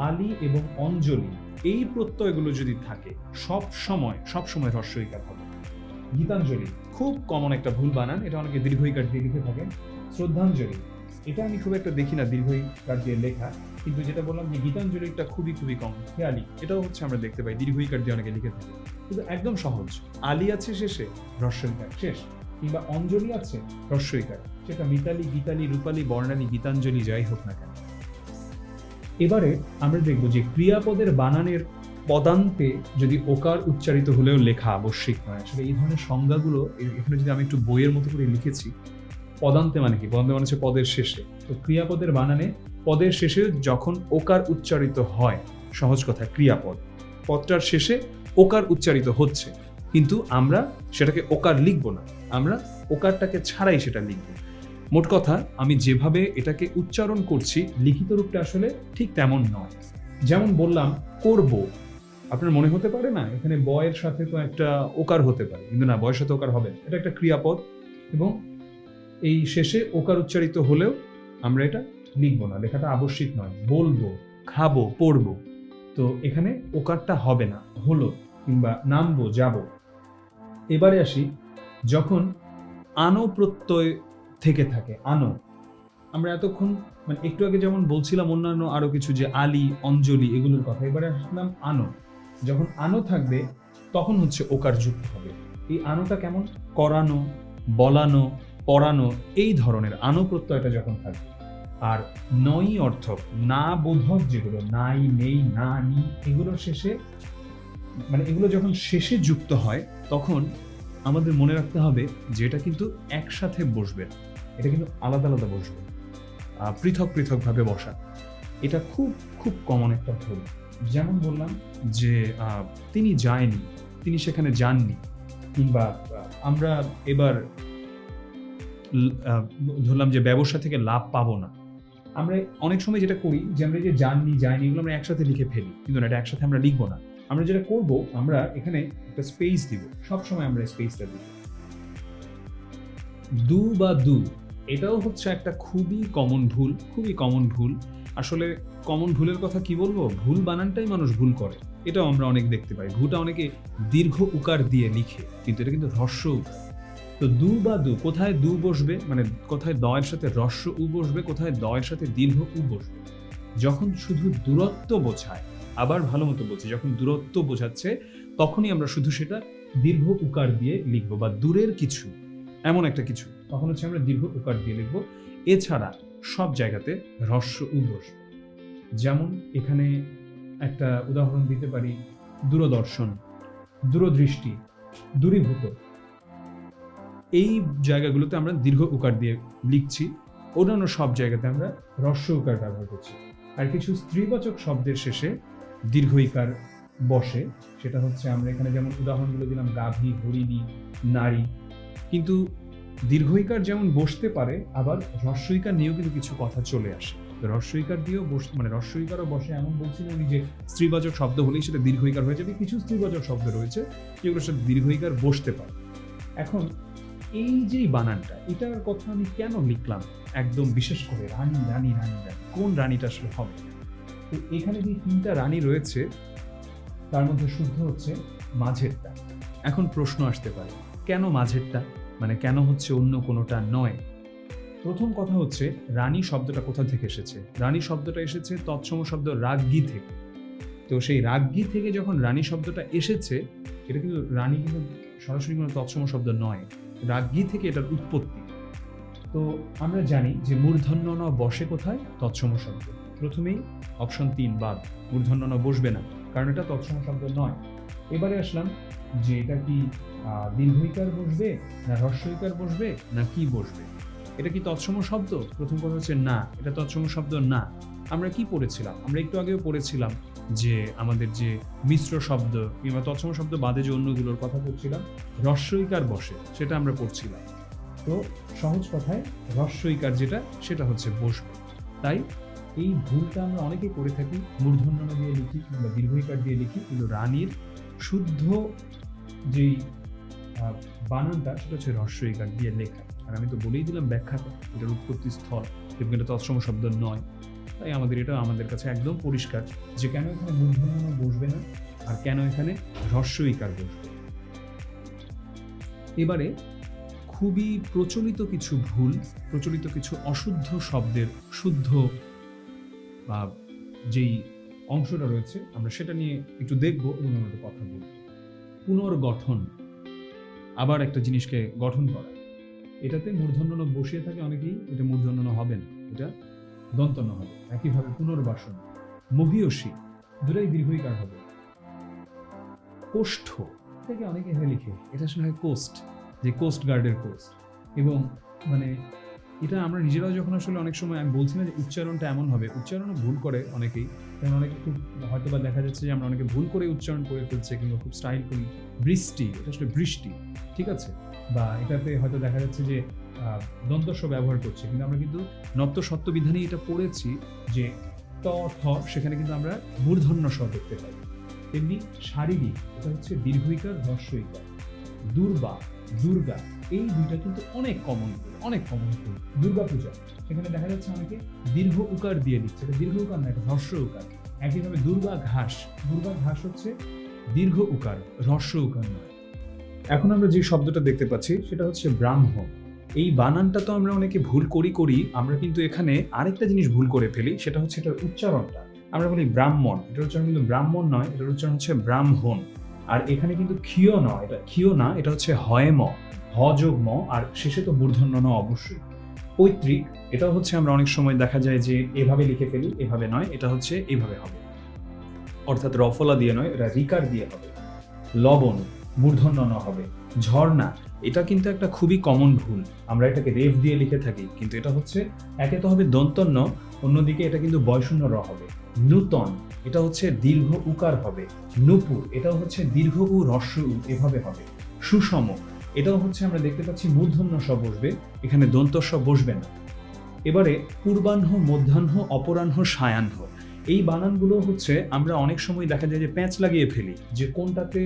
আলী এবং অঞ্জলি, এই প্রত্যয়গুলো যদি থাকে সব সময় হ্রস্ব ইকার হবে। গীতাঞ্জলি খুব কমন একটা ভুল বানান, এটা অনেকে দীর্ঘ ইকার দিয়ে লিখে থাকেন। শ্রদ্ধাঞ্জলি, এটা আমি খুব একটা দেখি না দীর্ঘ ইকার দিয়ে লেখা, কিন্তু যেটা বললাম যে গীতাঞ্জলিটা খুবই কমন। খেয়ালি, এটাও হচ্ছে আমরা দেখতে পাই দীর্ঘ ইকার দিয়ে অনেকে লিখে থাকে, কিন্তু একদম সহজ। আলী আছে শেষে, হ্রস্ব ইকার শেষ, কিংবা অঞ্জলি আছে হ্রস্ব ইকার, সেটা মিতালি, গীতালি, রূপালী, বর্ণালী, গীতাঞ্জলি যাই হোক না কেন। এবারে আমরা দেখব যে ক্রিয়াপদের বানানের পদান্তে যদি ওকার উচ্চারিত হলেও লেখা আবশ্যিক নয়। আসলে এই ধরনের সংজ্ঞাগুলো এখানে যদি আমি একটু বইয়ের মতো করে লিখেছি, পদান্তে মানে কি? পদান্তে মানে হচ্ছে পদের শেষে। তো ক্রিয়াপদের বানানে পদের শেষে যখন ওকার উচ্চারিত হয়, সহজ কথা ক্রিয়াপদ, পদটার শেষে ওকার উচ্চারিত হচ্ছে, কিন্তু আমরা সেটাকে ওকার লিখবো না, আমরা ওকারটাকে ছাড়াই সেটা লিখব। মোট কথা, আমি যেভাবে এটাকে উচ্চারণ করছি লিখিত রূপটা আসলে ঠিক তেমন নয়। যেমন বললাম করব, আপনার মনে হতে পারে না এখানে বয়ের সাথে তো একটা ওকার হতে পারে, কিন্তু না, বয়ের সাথে ওকার হবে, এটা একটা ক্রিয়াপদ এবং এই শেষে ওকার উচ্চারিত হলেও আমরা এটা লিখবো না, লেখাটা আবশ্যিক নয়। বলবো, খাবো, পড়বো, তো এখানে ওকারটা হবে না, হলো কিংবা নামবো, যাব। এবারে আসি, যখন আনো প্রত্যয় থেকে থাকে, আনো, আমরা এতক্ষণ মানে একটু আগে যেমন বলছিলাম অন্যান্য আরো কিছু, যে আলী, অঞ্জলি, এগুলোর কথা, এবারে আসলাম আনো। যখন আনো থাকবে তখন হচ্ছে ওকার যুক্ত হবে। এই আনোটা কেমন? করানো, বলানো, পড়ানো, এই ধরনের আনো প্রত্যয়টা যখন থাকবে। আর নই অর্থক, না বোধক যেগুলো, নাই, নেই, না, নি, এগুলোর শেষে মানে এগুলো যখন শেষে যুক্ত হয় তখন আমাদের মনে রাখতে হবে যে এটা কিন্তু একসাথে বসবে না, এটা কিন্তু আলাদা আলাদা বসবে, পৃথক পৃথকভাবে বসা। এটা খুব খুব কমন একটা ভুল। যেমন বললাম যে তিনি যায়নি, তিনি সেখানে যাননি, কিংবা আমরা এবার ধরলাম যে ব্যবসা থেকে লাভ পাবো না। আমরা অনেক সময় যেটা করি যে আমরা যে যাননি, যায়নি, এগুলো আমরা একসাথে লিখে ফেলি, কিন্তু না, এটা একসাথে আমরা লিখবো না। আমরা যেটা করব, আমরা এখানে একটা স্পেস দিব, সবসময় আমরা স্পেসটা দিব। দু বা দু, এটাও হচ্ছে একটা খুবই কমন ভুল, খুবই কমন ভুল। আসলে কমন ভুলের কথা কি বলবো, ভুল বানানটাই মানুষ ভুল করে, এটাও আমরা অনেক দেখতে পাই। ভুলটা অনেকে দীর্ঘ উকার দিয়ে লিখে, কিন্তু এটা কিন্তু হ্রস্ব উকার। তো দু বা দু, কোথায় দু বসবে, মানে কোথায় দয়ের সাথে হ্রস্ব উ বসবে, কোথায় দয়ের সাথে দীর্ঘ উ বসবে। যখন শুধু দূরত্ব বোঝায়, আবার ভালো মতো বলছি, যখন দূরত্ব বোঝাচ্ছে তখনই আমরা শুধু সেটা দীর্ঘ উকার দিয়ে লিখবো, বা দূরের কিছু, এমন একটা কিছু, তখন হচ্ছে আমরা দীর্ঘ উকার দিয়ে লিখবো। এছাড়া সব জায়গাতে হ্রস্ব উ বসবে। যেমন এখানে একটা উদাহরণ দিতে পারি, দূরদর্শন, দূরদৃষ্টি, দূরীভূত, এই জায়গাগুলোতে আমরা দীর্ঘ উকার দিয়ে লিখছি, অন্যান্য সব জায়গাতে আমরা হ্রস্ব উকার ব্যবহার করছি। আর কিছু স্ত্রীবাচক শব্দের শেষে দীর্ঘ ইকার বসে, সেটা হচ্ছে আমরা এখানে যেমন উদাহরণগুলো দিলাম, গাভী, হরিণী, নারী। কিন্তু দীর্ঘ ইকার যেমন বসতে পারে, আবার হ্রস্ব ইকার নিয়েও কিন্তু কিছু কথা চলে আসে। হ্রস্ব ইকার দিয়েও মানে হ্রস্ব ইকারও বসে, এমন বলছি না আমি যে স্ত্রীবাচক শব্দ হলেই সেটা দীর্ঘ ইকার হয়ে যাবে। কিছু স্ত্রীবাচক শব্দ রয়েছে যেগুলোর সাথে দীর্ঘ ইকার বসতে পারে। এখন এই যে বানানটা, এটার কথা আমি কেন লিখলাম একদম বিশেষ করে, রানী, রানী, রানী, রানী, কোন রানীটা আসলে হবে? তো এখানে যে তিনটা রানী রয়েছে তার মধ্যে শুদ্ধ হচ্ছে মাঝেরটা। এখন প্রশ্ন আসতে পারে, কেন মাঝেরটা, মানে কেন হচ্ছে অন্য কোনোটা নয়? প্রথম কথা হচ্ছে, রানী শব্দটা কোথা থেকে এসেছে? রানী শব্দটা এসেছে তৎসম শব্দ রাজ্ঞী থেকে। তো সেই রাজ্ঞী থেকে যখন রানী শব্দটা এসেছে, এটা কিন্তু রানী কিন্তু সরাসরি কোনো তৎসম শব্দ নয়, রাজ্ঞী থেকে এটার উৎপত্তি। তো আমরা জানি যে মূর্ধন্য ন বসে কোথায়? তৎসম শব্দ। প্রথমেই অপশন 3 বাদ, মূর্ধন্য ন বসবে না, কারণ এটা তৎসম শব্দ নয়। এবারে আসলাম যে এটা কি দীর্ঘইকার বসবে, না হ্রস্বইকার বসবে, না কি বসবে? এটা কি তৎসম শব্দ? প্রথম কথা হচ্ছে না, এটা তৎসম শব্দ না। আমরা কি পড়েছিলাম? আমরা একটু আগেও পড়েছিলাম যে আমাদের যে মিশ্র শব্দ কিংবা তৎসম শব্দ বাদে যে অন্যগুলোর কথা বলছিলাম, হ্রস্বইকার বসে, সেটা আমরা পড়ছিলাম। তো সহজ কথায় হ্রস্বইকার যেটা, সেটা হচ্ছে বসবে। তাই এই ভুলটা আমরা অনেকেই করে থাকি, মূর্ধন্য ন দিয়ে লিখি কিংবা দীর্ঘইকার দিয়ে লিখি, কিন্তু রানীর শুদ্ধ যেই বানানটা সেটা হচ্ছে হ্রস্বইকার দিয়ে লেখা। আর আমি তো বলেই দিলাম ব্যাখ্যাটা, এটার উৎপত্তি স্থল এবং এটা তৎসম শব্দ নয়। তাই এটা আমাদের কাছে একদম পরিষ্কার যে কেন এখানে মূর্ধন্য ন বসবে না আর কেন এখানে হ্রস্বইকার বসবে। এবারে খুবই প্রচলিত কিছু ভুল, প্রচলিত কিছু অশুদ্ধ শব্দের শুদ্ধ বা যেই অংশটা রয়েছে আমরা সেটা নিয়ে একটু দেখবো এবং আমরা কথা বলবো। পুনর্গঠন, আবার একটা জিনিসকে গঠন করা, এটাতে মূর্ধন্য ন বসিয়ে থাকে অনেকেই, এটা মূর্ধন্য ন হবে না, এটা দন্তন্য হবে। একইভাবে পুনর্বাসন, মহীয়সী, দুটাই দীর্ঘইকার হবে। কোষ্ঠ থেকে অনেকে লিখে, এটা আসলে হয় কোস্ট, যে কোস্ট গার্ডের কোস্ট। এবং মানে এটা আমরা নিজেরাও যখন আসলে অনেক সময়, আমি বলছি না যে উচ্চারণটা এমন হবে, উচ্চারণও ভুল করে অনেকেই, কারণ অনেকে খুব হয়তো বা দেখা যাচ্ছে যে আমরা অনেকে ভুল করে উচ্চারণ করে ফেলছে কিংবা খুব স্টাইল করি। বৃষ্টি, এটা আসলে বৃষ্টি, ঠিক আছে? বা এটাতে হয়তো দেখা যাচ্ছে যে দন্তস্ব ব্যবহার করছি, কিন্তু আমরা কিন্তু নত্য সত্য বিধানে এটা পড়েছি যে ত থ, সেখানে কিন্তু আমরা মূর্ধন্য স দেখতে পাই। তেমনি শারীরিক, এটা হচ্ছে দীর্ঘইকার হ্রস্বইকার। দুর্বা, দুর্গা, এই দুইটা কিন্তু অনেক কমন ফুল। দুর্গা পূজা, সেখানে দেখা যাচ্ছে অনেকে দীর্ঘ উকার দিয়ে দিচ্ছে, এটা দীর্ঘ উকার না, এটা হ্রস্ব উকার। একইভাবে দুর্গা ঘাস হচ্ছে দীর্ঘ উকার, হ্রস্ব উকার নয়। এখন আমরা যে শব্দটা দেখতে পাচ্ছি সেটা হচ্ছে ব্রাহ্মণ। এই বানানটা তো আমরা অনেকে ভুল করি, আমরা কিন্তু এখানে আরেকটা জিনিস ভুল করে ফেলি, সেটা হচ্ছে এটার উচ্চারণটা। আমরা বলি ব্রাহ্মণ, এটার উচ্চারণ কিন্তু ব্রাহ্মণ নয়, এটার উচ্চারণ হচ্ছে ব্রাহ্মণ। আর এখানে কিন্তু ক্ষীয় নয়, এটা ক্ষীয় না, এটা হচ্ছে হয়ম, হ যোগ ম, আর শেষে তো মূর্ধন্য ন অবশ্যই। পৈতৃক, এটাও হচ্ছে আমরা অনেক সময় দেখা যায় যে এভাবে লিখে ফেলি, এভাবে নয়, এটা হচ্ছে এভাবে হবে, অর্থাৎ রফলা দিয়ে নয়, এটা রিকার দিয়ে হবে। লবণ, মূর্ধন্য ন হবে। ঝর্ণা, এটা কিন্তু একটা খুবই কমন ভুল, আমরা এটাকে রেফ দিয়ে লিখে থাকি, কিন্তু এটা হচ্ছে একে তো হবে দন্তন্য, অন্যদিকে এটা কিন্তু বয়শূন্য র হবে। নূতন, এটা হচ্ছে দীর্ঘ উকার হবে। নূপুর, এটাও হচ্ছে দীর্ঘ উ হ্রস্ব উ, এভাবে হবে। সুষম, এটাও হচ্ছে আমরা দেখতে পাচ্ছি মূর্ধন্য স বসবে, এখানে দন্তস্ব বসবে না। এবারে পূর্বাহ্ন, মধ্যাহ্ন, অপরাহ্ন, সায়াহ্ন, এই বানানগুলো হচ্ছে আমরা অনেক সময় দেখা যায় যে প্যাঁচ লাগিয়ে ফেলি, যে কোনটাতে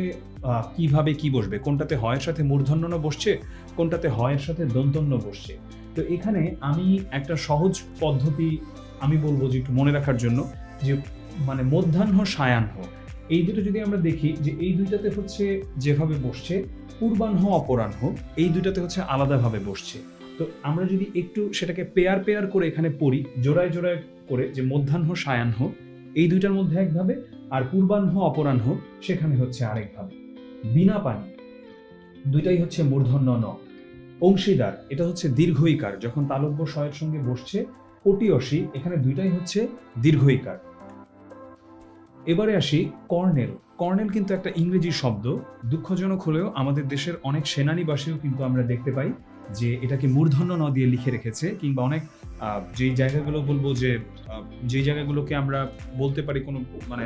কিভাবে কি বসবে, কোনটাতে হয়ের সাথে মূর্ধন্য ন বসছে, কোনটাতে হয়ের সাথে দন্তন্য বসছে। তো এখানে আমি একটা সহজ পদ্ধতি আমি বলবো যে একটু মনে রাখার জন্য, যে মানে মধ্যাহ্ন, সায়াহ্ন, এই দুটো যদি আমরা দেখি যে এই দুইটাতে হচ্ছে যেভাবে বসছে, পূর্বাহ্ন, অপরাহ্ন, এই দুইটাতে হচ্ছে আলাদাভাবে বসছে। তো আমরা যদি একটু সেটাকে পেয়ার করে এখানে পড়ি, জোড়ায় করে, যে মধ্যাহ্ন, সায়াহ্ন এই দুইটার মধ্যে একভাবে, আর পূর্বাহ্ন, অপরাহ্ন সেখানে হচ্ছে আরেকভাবে। বিনা পানি, দুইটাই হচ্ছে মূর্ধন্য ন। অংশীদার, এটা হচ্ছে দীর্ঘইকার, যখন তালব্য শয়ের সঙ্গে বসছে। পটিয়সী, এখানে দুইটাই হচ্ছে দীর্ঘইকার। এবারে আসি কর্নেল। কর্নেল কিন্তু একটা ইংরেজি শব্দ, দুঃখজনক হলেও আমাদের দেশের অনেক সেনানিবাসীও কিন্তু আমরা দেখতে পাই যে এটাকে মূর্ধন্য ন দিয়ে লিখে রেখেছে, কিংবা অনেক যেই জায়গাগুলো বলবো যে যেই জায়গাগুলোকে আমরা বলতে পারি কোনো মানে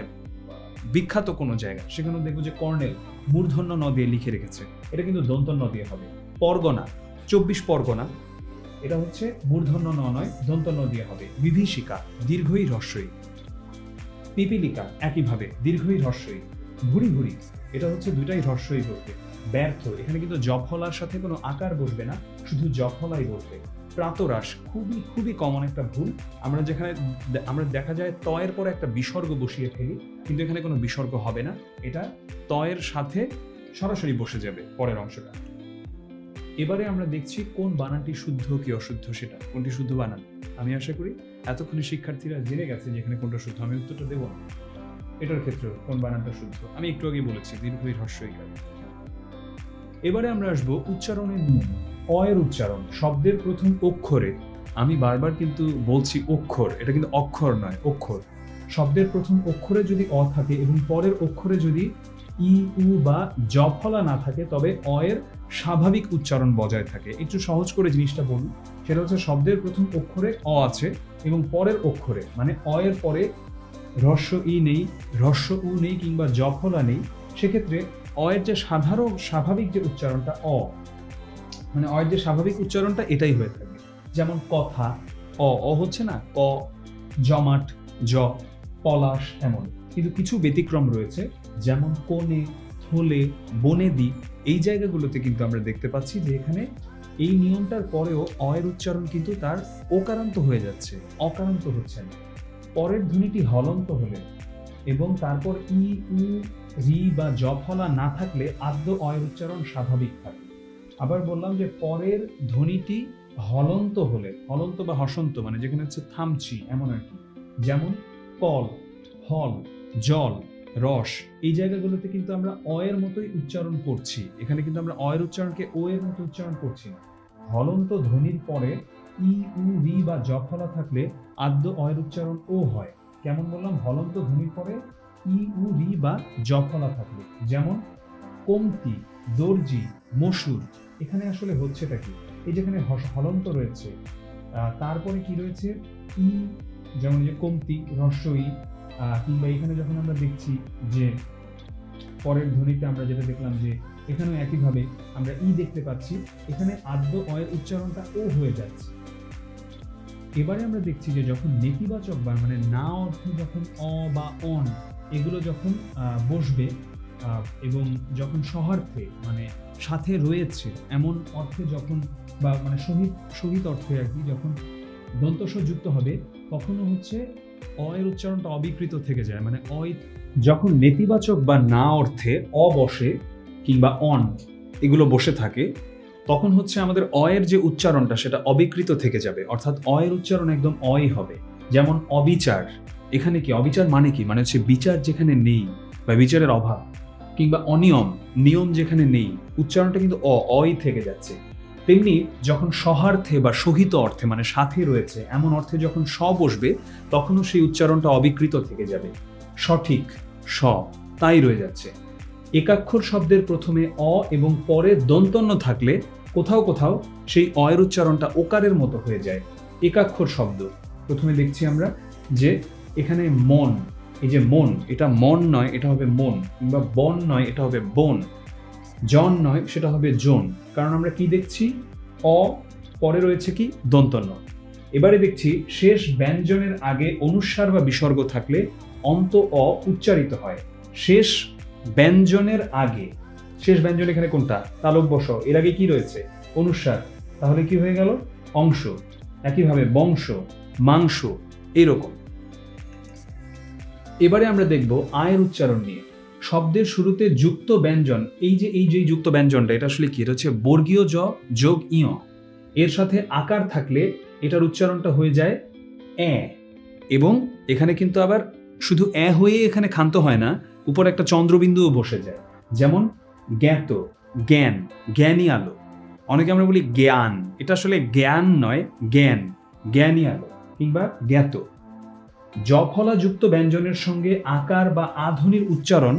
বিখ্যাত কোনো জায়গা, সেখানেও দেখবো যে কর্নেল মূর্ধন্য ন দিয়ে লিখে রেখেছে, এটা কিন্তু দন্তন্য দিয়ে হবে। পরগনা, 24 পরগনা, এটা হচ্ছে মূর্ধন্য ন নয়, দন্তন্য দিয়ে হবে। বিভীষিকা, দীর্ঘই হ্রস্বই। পিপিলিকা, একইভাবে দীর্ঘই হ্রস্বই। ভুরি, এটা হচ্ছে দুইটাই হ্রস্বই বসবে। ব্যর্থ, এখানে কিন্তু জফলার সাথে কোনো আকার বসবে না, শুধু জফলাই বসবে। প্রাতরাশ, খুবই কমন একটা ভুল, আমরা যেখানে আমরা দেখা যায় তয়ের পরে একটা বিসর্গ বসিয়ে ফেলি, কিন্তু এখানে কোনো বিসর্গ হবে না, এটা তয়ের সাথে সরাসরি বসে যাবে পরের অংশটা। এবারে আমরা দেখছি কোন বানানটি শুদ্ধ কি অশুদ্ধ, সেটা কোনটি শুদ্ধ বানান। আমি আশা করি এতক্ষণে শিক্ষার্থীরা জেনে গেছে যে এখানে কোনটা শুদ্ধ, আমি উত্তরটা দেবো না। এটার ক্ষেত্রে কোন বানানটা শুদ্ধ, আমি একটু আগে বলেছি দীর্ঘই হ্রস্বইকার। এবারে আমরা আসবো উচ্চারণের নিয়ম। অ এর উচ্চারণ শব্দের প্রথম অক্ষরে, আমি বারবার কিন্তু বলছি অক্ষর, এটা কিন্তু অক্ষর নয়, অক্ষর। শব্দের প্রথম অক্ষরে যদি অ থাকে এবং পরের অক্ষরে যদি ই, উ বা জফলা না থাকে, তবে অ এর স্বাভাবিক উচ্চারণ বজায় থাকে। একটু সহজ করে জিনিসটা বলুন, সেটা হচ্ছে শব্দের প্রথম অক্ষরে অ আছে এবং পরের অক্ষরে মানে অ এর পরে হ্রস্ব ই নেই, হ্রস্ব উ নেই, কিংবা জফলা নেই, সেক্ষেত্রে অ এর যে স্বাভাবিক যে উচ্চারণটা মানে অ এর যে স্বাভাবিক উচ্চারণটা এটাই হয়ে থাকে। যেমন কথা, অ হচ্ছে না, ক, জমাট, জ, পলাশ, এমন। কিন্তু কিছু ব্যতিক্রম রয়েছে, যেমন কোণে, থলে, বনেদি, এই জায়গাগুলোতে কিন্তু আমরা দেখতে পাচ্ছি যে এখানে এই নিয়মটার পরেও অ এর উচ্চারণ কিন্তু তার ওকারান্ত হয়ে যাচ্ছে, অকারান্ত হচ্ছে না। পরের ধ্বনিটি হলন্ত হলে এবং তারপর ই, উ, রি বা জফলা না থাকলে আদ্য অ এর উচ্চারণ স্বাভাবিক থাকে। আবার বললাম যে পরের ধ্বনিটি হলন্ত হলে, হলন্ত বা হসন্ত মানে যেখানে হচ্ছে থামছি এমন আর কি, যেমন কল, হল, জল, রস, এই জায়গাগুলোতে কিন্তু আমরা অ এর মতোই উচ্চারণ করছি, এখানে কিন্তু আমরা অ এর উচ্চারণকে ও এর মতো উচ্চারণ করছি না। হলন্ত ধ্বনির পরে ই, উ, রি বা জফলা থাকলে আদ্য অ এর উচ্চারণ ও হয়। কেমন বললাম? হলন্ত ধ্বনির পরে ই, উ, রি বা জফলা থাকলে, যেমন কমতি, দর্জি, মসুর, এখানে আসলে হচ্ছেটা কি, এই যেখানে হলন্ত রয়েছে, তারপরে কি রয়েছে ই, যেমন যে কমতি, হ্রস্বই, কিংবা এখানে যখন আমরা দেখছি যে পরের ধ্বনিতে আমরা যেটা দেখলাম যে এখানেও একইভাবে আমরা ই দেখতে পাচ্ছি, এখানে আদ্য অয়ের উচ্চারণটা ও হয়ে যাচ্ছে। এবারে আমরা দেখছি যে যখন নেতিবাচক বা মানে না অর্থে যখন অ বা অন এগুলো যখন বসবে এবং যখন সহার্থে মানে সাথে রয়েছে এমন অর্থে যখন বা মানে সহিত অর্থে আর কি যখন দন্তস্ব যুক্ত হবে, তখনও হচ্ছে অ এর উচ্চারণটা অবিকৃত থেকে যায়। মানে যখন নেতিবাচক বা না অর্থে অ বসে কিংবা অন এগুলো বসে থাকে, তখন হচ্ছে আমাদের অ এর যে উচ্চারণটা সেটা অবিকৃত থেকে যাবে, অর্থাৎ অ এর উচ্চারণ একদম অই হবে। যেমন অবিচার, এখানে কি অবিচার মানে কি, মানে হচ্ছে বিচার যেখানে নেই বা বিচারের অভাব, কিংবা অনিয়ম, নিয়ম যেখানে নেই, উচ্চারণটা কিন্তু অই থেকে যাচ্ছে। তেমনি যখন সহার্থে বা সহিত অর্থে মানে সাথে রয়েছে এমন অর্থে যখন স বসবে, তখনও সেই উচ্চারণটা অবিকৃত থেকে যাবে, সঠিক স তাই রয়ে যাচ্ছে। একাক্ষর শব্দের প্রথমে অ এবং পরে দন্তন্য থাকলে কোথাও কোথাও সেই অ এর উচ্চারণটা ওকারের মতো হয়ে যায়। একাক্ষর শব্দ প্রথমে দেখছি আমরা যে এখানে মন, এই যে মন, এটা মন নয়, এটা হবে মন, কিংবা বন নয়, এটা হবে বন, জন নয়, সেটা হবে জোন। কারণ আমরা কি দেখছি, অ পরে রয়েছে কি দন্তন্য। এবারে দেখছি শেষ ব্যঞ্জনের আগে অনুস্বার বা বিসর্গ থাকলে অন্ত অ উচ্চারিত হয়। শেষ ব্যঞ্জনের আগে, শেষ ব্যঞ্জন এখানে কোনটা, তালব্য বস, এর আগে কি রয়েছে অনুস্বার, তাহলে কি হয়ে গেল অংশ। একইভাবে বংশ, মাংস, এরকম। এবারে আমরা দেখব আয়ের উচ্চারণ নিয়ে। শব্দের শুরুতে যুক্ত ব্যঞ্জন, এই যে যুক্ত ব্যঞ্জনটা, এটা আসলে কি, এটা হচ্ছে বর্গীয় জ যোগ ইয়, এর সাথে আকার থাকলে এটার উচ্চারণটা হয়ে যায় এ। এবং এখানে কিন্তু আবার শুধু এ হয়ে এখানে ক্ষান্ত হয় না, উপর একটা চন্দ্রবিন্দুও বসে যায়। যেমন জ্ঞাত, জ্ঞান, জ্ঞানী আলো। অনেকে আমরা বলি জ্ঞান, এটা আসলে জ্ঞান নয়, জ্ঞান, জ্ঞানী আলো, কিংবা জ্ঞাত। জফলা যুক্ত ব্যঞ্জনের সঙ্গে আকার বা আধ্বনির উচ্চারণ,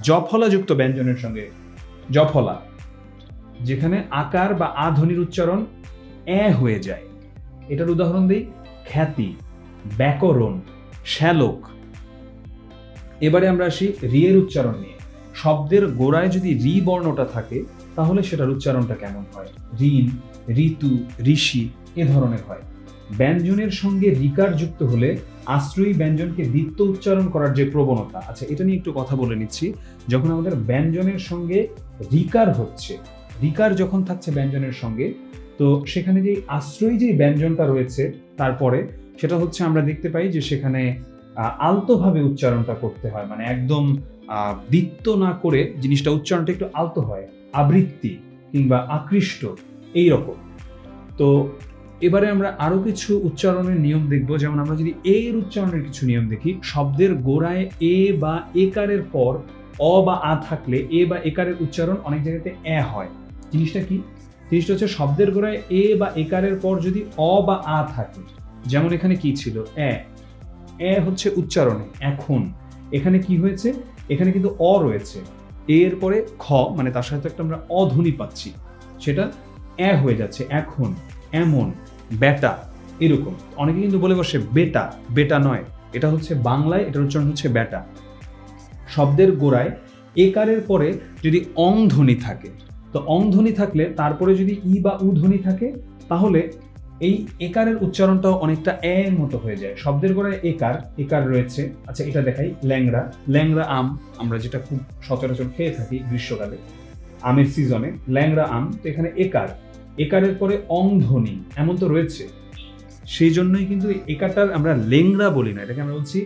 জফলা যুক্ত ব্যঞ্জনের সঙ্গে জফলা, যেখানে আকার বা আধ্বনির উচ্চারণ এ হয়ে যায়। এটার উদাহরণ দিই, খ্যাতি, ব্যাকরণ, শ্যালক। এবারে আমরা আসি রি এর উচ্চারণ নিয়ে। শব্দের গোড়ায় যদি রি বর্ণটা থাকে তাহলে সেটার উচ্চারণটা কেমন হয়, ঋণ, ঋতু, ঋষি এ ধরনের হয়। ব্যঞ্জনের সঙ্গে রিকার যুক্ত হলে আশ্রয়ী ব্যঞ্জনকে দ্বিত্ব উচ্চারণ করার যে প্রবণতা, আচ্ছা এটা নিয়ে একটু কথা বলে নিচ্ছি। যখন আমাদের ব্যঞ্জনের সঙ্গে রিকার হচ্ছে, রিকার যখন থাকছে ব্যঞ্জনের সঙ্গে, তো সেখানে যে আশ্রয়ী যে ব্যঞ্জনটা রয়েছে তারপরে, সেটা হচ্ছে আমরা দেখতে পাই যে সেখানে আলতোভাবে উচ্চারণটা করতে হয়, মানে একদম দ্বিত্ব না করে জিনিসটা উচ্চারণটা একটু আলতো হয়, আবৃত্তি কিংবা আকৃষ্ট এইরকম। তো এবারে আমরা আরো কিছু উচ্চারণের নিয়ম দেখব। যেমন আমরা যদি এর উচ্চারণের কিছু নিয়ম দেখি, শব্দের গোড়ায় এ বা একারের পর অ বা আ থাকলে এ বা একারের উচ্চারণ অনেক জায়গাতে এ হয়। জিনিসটা কি, জিনিসটা হচ্ছে শব্দের গোড়ায় এ বা একারের পর যদি অ বা আ থাকে, যেমন এখানে কি ছিল এ হচ্ছে উচ্চারণে এখন, এখানে কি হয়েছে, এখানে কিন্তু অ রয়েছে, এর পরে খ মানে তার সাথে একটা আমরা অধ্বনি পাচ্ছি, সেটা এ হয়ে যাচ্ছে, এখন, এমন, বেটা, এরকম। অনেকে কিন্তু বলে বসে বেটা, বেটা নয়, এটা হচ্ছে বাংলায় এটার উচ্চারণ হচ্ছে বেটা। শব্দের গোড়ায় একারের পরে যদি অং ধ্বনি থাকে, তো অং ধ্বনি থাকলে তারপরে যদি ই বা উ ধ্বনি থাকে, তাহলে এই একারের উচ্চারণটাও অনেকটা এর মতো হয়ে যায়। শব্দের গোড়ায় একার রয়েছে, আচ্ছা এটা দেখাই, ল্যাংড়া, ল্যাংড়া আম, আমরা যেটা খুব সচরাচর খেয়ে থাকি গ্রীষ্মকালে আমের সিজনে, ল্যাংড়া আম। তো এখানে একারের পরে অং ধ্বনি এমন তো রয়েছে, সেই জন্যই কিন্তু একারটার আমরা লেংড়া বলি না, এটাকে আমরা বলছি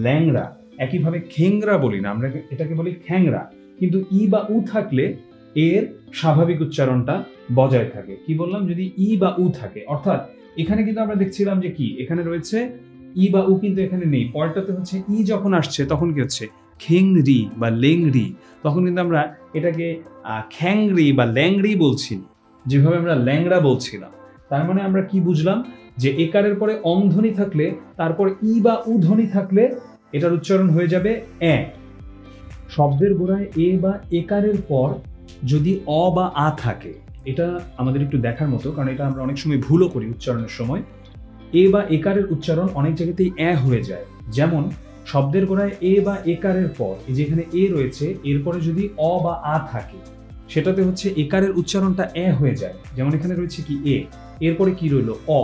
ল্যাংড়া। একইভাবে খেংরা বলি না, আমরা এটাকে বলি খ্যাংরা। কিন্তু ই বা উ থাকলে এর স্বাভাবিক উচ্চারণটা বজায় থাকে। কি বললাম, যদি ই বা উ থাকে, অর্থাৎ এখানে কিন্তু আমরা দেখছিলাম যে কি এখানে রয়েছে ই বা উ, কিন্তু এখানে নেই। পরেরটাতে হচ্ছে ই যখন আসছে তখন কি হচ্ছে খেংরি বা লেংরি, তখন কিন্তু আমরা এটাকে খ্যাংরি বা ল্যাংরি বলছি, যেভাবে আমরা ল্যাংড়া বলছিলাম। তার মানে আমরা কি বুঝলাম, যে একারের পরে অং ধ্বনি থাকলে তারপর ই বা উ ধ্বনি থাকলে এটার উচ্চারণ হয়ে যাবে এ। শব্দের গোড়ায় এ বা একারের পর যদি অ বা আ থাকে, এটা আমাদের একটু দেখার মতো, কারণ এটা আমরা অনেক সময় ভুলও করি উচ্চারণের সময়। এ বা একারের উচ্চারণ অনেক জায়গাতেই এ হয়ে যায়। যেমন শব্দের গোড়ায় এ বা একারের পর, এই যেখানে এ রয়েছে, এরপরে যদি অ বা আ থাকে, সেটাতে হচ্ছে একারের উচ্চারণটা এ হয়ে যায়। যেমন এখানে রয়েছে কি এ, এরপরে কি রইল অ।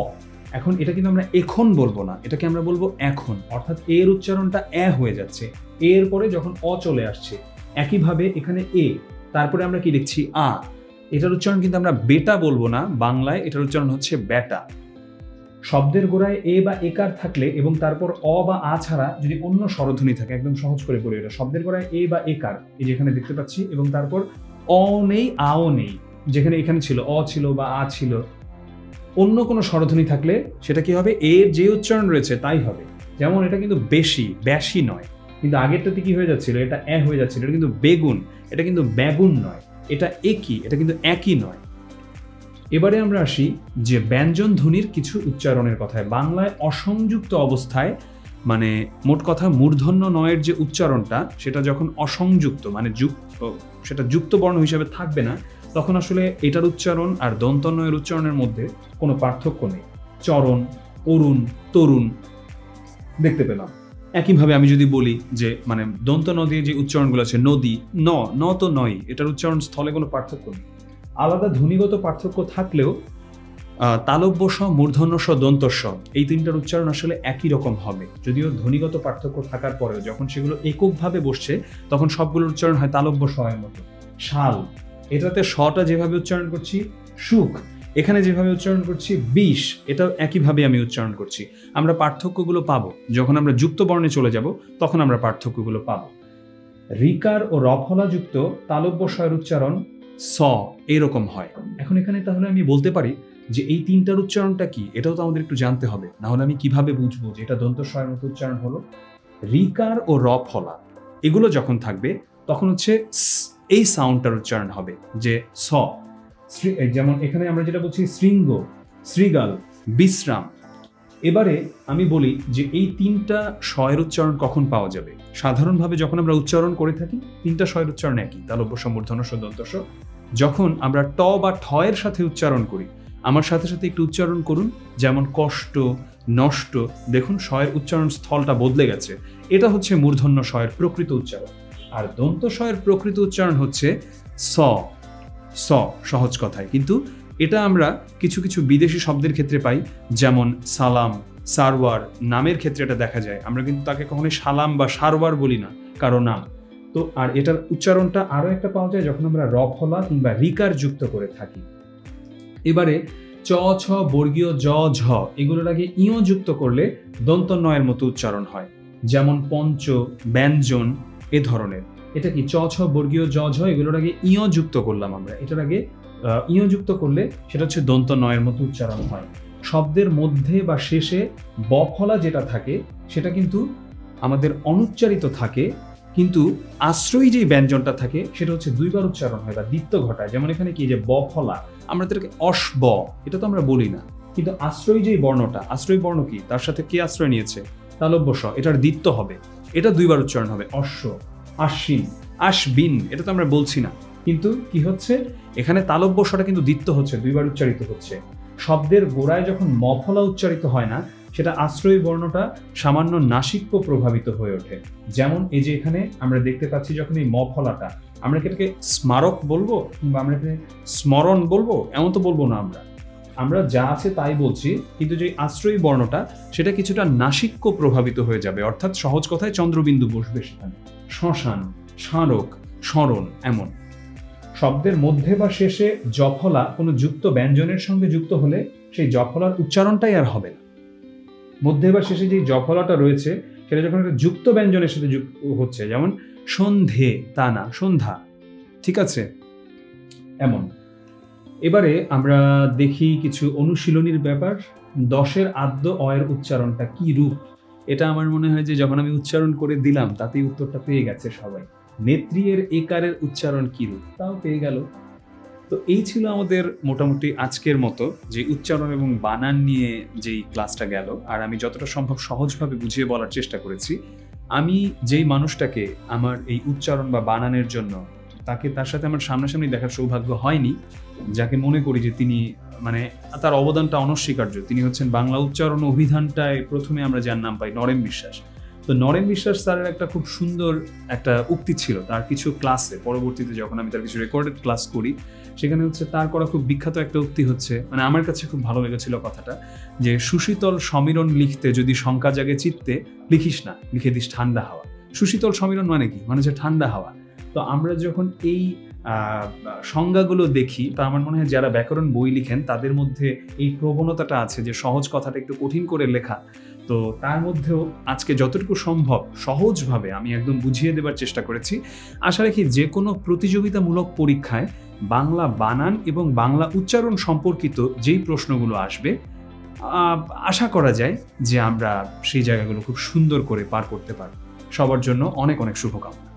এখন এটা কিন্তু আমরা এখন বলবো না, এটাকে আমরা বলবো এখন, অর্থাৎ এর উচ্চারণটা এ হয়ে যাচ্ছে, এর পরে যখন অ চলে আসছে। একইভাবে এখানে এ, তারপরে আমরা কি লিখছি আ। এটার উচ্চারণ কিন্তু আমরা বেটা বলবো না, বাংলায় এটার উচ্চারণ হচ্ছে বেটা। শব্দের গোড়ায় এ বা একার থাকলে এবং তারপর অ বা আ ছাড়া যদি অন্য স্বরধ্বনি থাকে, একদম সহজ করে বলি, এটা শব্দের গোড়ায় এ বা একার, এই যেখানে দেখতে পাচ্ছি, এবং তারপর অ নেই আও নেই, যেখানে এখানে ছিল অ ছিল বা আ ছিল, অন্য কোনো স্বরধ্বনি থাকলে সেটা কি হবে, এর যে উচ্চারণ রয়েছে তাই হবে। যেমন এটা কিন্তু বেশি, বেশি নয়, কিন্তু আগেরটাতে কি হয়ে যাচ্ছিল, এটা এ হয়ে যাচ্ছিল, এটা কিন্তু বেগুন, এটা কিন্তু বেগুন নয়, এটা একই, এটা কিন্তু একই নয়। এবারে আমরা আসি যে ব্যঞ্জন ধ্বনির কিছু উচ্চারণের কথায়। বাংলায় অসংযুক্ত অবস্থায়, মানে মোট কথা মূর্ধন্য নয়ের যে উচ্চারণটা, সেটা যখন অসংযুক্ত মানে সেটা যুক্ত বর্ণ হিসেবে থাকবে না, তখন আসলে এটার উচ্চারণ আর দন্ত নয়ের উচ্চারণের মধ্যে কোনো পার্থক্য নেই। চরণ, অরুণ, তরুণ দেখতে পেলাম। একইভাবে আমি যদি বলি যে মানে দন্ত ন দিয়ে যে উচ্চারণগুলো আছে, নদী, ন তো নয়, এটার উচ্চারণ স্থলে কোনো পার্থক্য নেই। আলাদা ধ্বনিগত পার্থক্য থাকলেও তালব্য স, মূর্ধন্য স, দন্ত স, এই তিনটার উচ্চারণ আসলে একই রকম হবে। যদিও ধ্বনিগত পার্থক্য থাকার পরেও যখন সেগুলো এককভাবে বসছে, তখন সবগুলোর উচ্চারণ হয় তালব্য স এর মতো। শাল, এটাতে শটা যেভাবে উচ্চারণ করছি, সুখ এখানে যেভাবে উচ্চারণ করছি, বিষ, এটাও একইভাবে আমি উচ্চারণ করছি। আমরা পার্থক্যগুলো পাবো যখন আমরা যুক্ত বর্ণে চলে যাব, তখন আমরা পার্থক্যগুলো পাবো। রিকার ও রফলা যুক্ত তালব্য স এর উচ্চারণ স এরকম হয়। এখন এখানে তাহলে আমি বলতে পারি যে এই তিনটার উচ্চারণটা কি, এটাও তো আমাদের একটু জানতে হবে, না হলে আমি কিভাবে বুঝবো যে এটা দন্ত স এর মতো উচ্চারণ হলো। রিকার ও রফলা এগুলো যখন থাকবে, তখন হচ্ছে এই সাউন্ডটার উচ্চারণ হবে যে স। যেমন এখানে আমরা যেটা বলছি শৃঙ্গ, শৃগাল, বিশ্রাম। এবারে আমি বলি যে এই তিনটা স এর উচ্চারণ কখন পাওয়া যাবে। সাধারণভাবে যখন আমরা উচ্চারণ করে থাকি, তিনটা স এর উচ্চারণ একই, তালব্য স, মূর্ধন্য স, দন্ত স। যখন আমরা ট বা ঠ এর সাথে উচ্চারণ করি, আমার সাথে সাথে একটু উচ্চারণ করুন, যেমন কষ্ট, নষ্ট, দেখুন স এর উচ্চারণ স্থলটা বদলে গেছে। এটা হচ্ছে মূর্ধন্য স এর প্রকৃত উচ্চারণ। আর দন্ত স এর প্রকৃত উচ্চারণ হচ্ছে স, স, সহজ কথায়। কিন্তু এটা আমরা কিছু কিছু বিদেশি শব্দের ক্ষেত্রে পাই, যেমন সালাম, সারওয়ার, নামের ক্ষেত্রে এটা দেখা যায়। আমরা কিন্তু তাকে কখনোই সালাম বা সারওয়ার বলি না কারো নাম। তো আর এটার উচ্চারণটা আরো একটা পাওয়া যায় যখন আমরা রফলা কিংবা রিকার যুক্ত করে থাকি। এবারে চ, ছ, বর্গীয় জ, ঝ এগুলোর আগে ইয় যুক্ত করলে দন্ত নয়ের মতো উচ্চারণ হয়, যেমন পঞ্চ, ব্যঞ্জন, এ ধরনের। এটা কি চ, ছ, বর্গীয় জ, ঝ এগুলোর আগে ইয় যুক্ত করলাম আমরা, এটার আগে ইয় যুক্ত করলে সেটা হচ্ছে দন্ত নয়ের মতো উচ্চারণ হয়। শব্দের মধ্যে বা শেষে বফলা যেটা থাকে, সেটা কিন্তু আমাদের অনুচ্চারিত থাকে, কিন্তু আশ্রয়ী যে ব্যঞ্জনটা থাকে সেটা হচ্ছে দুইবার উচ্চারণ হয় বা দ্বিত্ব ঘটায়। যেমন এখানে কি যে বফলা, আমরা এটাকে অসব, এটা তো আমরা বলি না, কিন্তু আশ্রয়ী যে বর্ণটা, আশ্রয়ী বর্ণ কি, তার সাথে কে আশ্রয় নিয়েছে, তালব্য স, এটার দ্বিত্ব হবে, এটা দুইবার উচ্চারণ হবে। অশ্ব, আশ্বিন, আশবিন, এটা তো আমরা বলছি না, কিন্তু কি হচ্ছে এখানে তালব্য সটা কিন্তু দ্বিত্ব হচ্ছে, দুইবার উচ্চারিত হচ্ছে। শব্দের গোড়ায় যখন মফলা উচ্চারিত হয় না, সেটা আশ্রয়ী বর্ণটা সামান্য নাসিক্য প্রভাবিত হয়ে ওঠে। যেমন এই যে এখানে আমরা দেখতে পাচ্ছি, যখন এই মফলাটা, আমরা কি এটাকে স্মারক বলবো কিংবা আমরা এটাকে স্মরণ বলবো, এমন তো বলবো না, আমরা যা আছে তাই বলছি, কিন্তু যে আশ্রয়ী বর্ণটা সেটা কিছুটা নাসিক্য প্রভাবিত হয়ে যাবে, অর্থাৎ সহজ কথায় চন্দ্রবিন্দু বসবে সেখানে। শ্মশান, স্মারক, স্মরণ, এমন। শব্দের মধ্যে বা শেষে জফলা কোনো যুক্ত ব্যঞ্জনের সঙ্গে যুক্ত হলে সেই জফলার উচ্চারণটাই আর হবে না। মধ্যে বা শেষে যে জফলাটা রয়েছে সেটা যখন একটা যুক্ত ব্যঞ্জনের সাথে যুক্ত হচ্ছে, যেমন সন্ধে, তা না, সন্ধ্যা, ঠিক আছে, এমন। এবারে আমরা দেখি কিছু অনুশীলনীর ব্যাপার। 10-এর আদ্য অয়ের উচ্চারণটা কি রূপ, এটা আমার মনে হয় যে যখন আমি উচ্চারণ করে দিলাম তাতেই উত্তরটা পেয়ে গেছে সবাই। নেত্রী এর একারের উচ্চারণ কি রূপ, তাও পেয়ে গেল। তো এই ছিল আমাদের মোটামুটি আজকের মতো যে উচ্চারণ এবং বানান নিয়ে যেই ক্লাসটা গেল, আর আমি যতটা সম্ভব সহজভাবে বুঝিয়ে বলার চেষ্টা করেছি। আমি যেই মানুষটাকে আমার এই উচ্চারণ বা বানানের জন্য তার সাথে আমার সামনাসামনি দেখার সৌভাগ্য হয়নি, যাকে মনে করি যে তিনি মানে তার অবদানটা অনস্বীকার্য, তিনি হচ্ছেন বাংলা উচ্চারণ অভিধানটায় প্রথমে আমরা যার নাম পাই, নরেন বিশ্বাস। তো নরেন বিশ্বাস স্যারের একটা খুব সুন্দর একটা উক্তি ছিল তার কিছু ক্লাসে, পরবর্তীতে যখন আমি তার কিছু রেকর্ডেড ক্লাস করি সেখানে হচ্ছে তার করা খুব বিখ্যাত একটা উক্তি হচ্ছে, মানে আমার কাছে খুব ভালো লেগেছিল কথাটা, যে সুশীতল সমীরণ লিখতে যদি শঙ্কা জাগে চিত্তে, লিখিস না, লিখে দিস ঠান্ডা হাওয়া। সুশীতল সমীরণ মানে কি? মানে হচ্ছে ঠান্ডা হাওয়া। তো আমরা যখন এই সংজ্ঞাগুলো দেখি, তো আমার মনে হয় যারা ব্যাকরণ বই লিখেন তাদের মধ্যে এই প্রবণতাটা আছে যে সহজ কথাটা একটু কঠিন করে লেখা। তো তার মধ্যেও আজকে যতটুকু সম্ভব সহজভাবে আমি একদম বুঝিয়ে দেবার চেষ্টা করেছি। আশা রাখি যে কোনো প্রতিযোগিতামূলক পরীক্ষায় বাংলা বানান এবং বাংলা উচ্চারণ সম্পর্কিত যেই প্রশ্নগুলো আসবে, আশা করা যায় যে আমরা সেই জায়গাগুলো খুব সুন্দর করে পার করতে পারব। সবার জন্য অনেক অনেক শুভকামনা।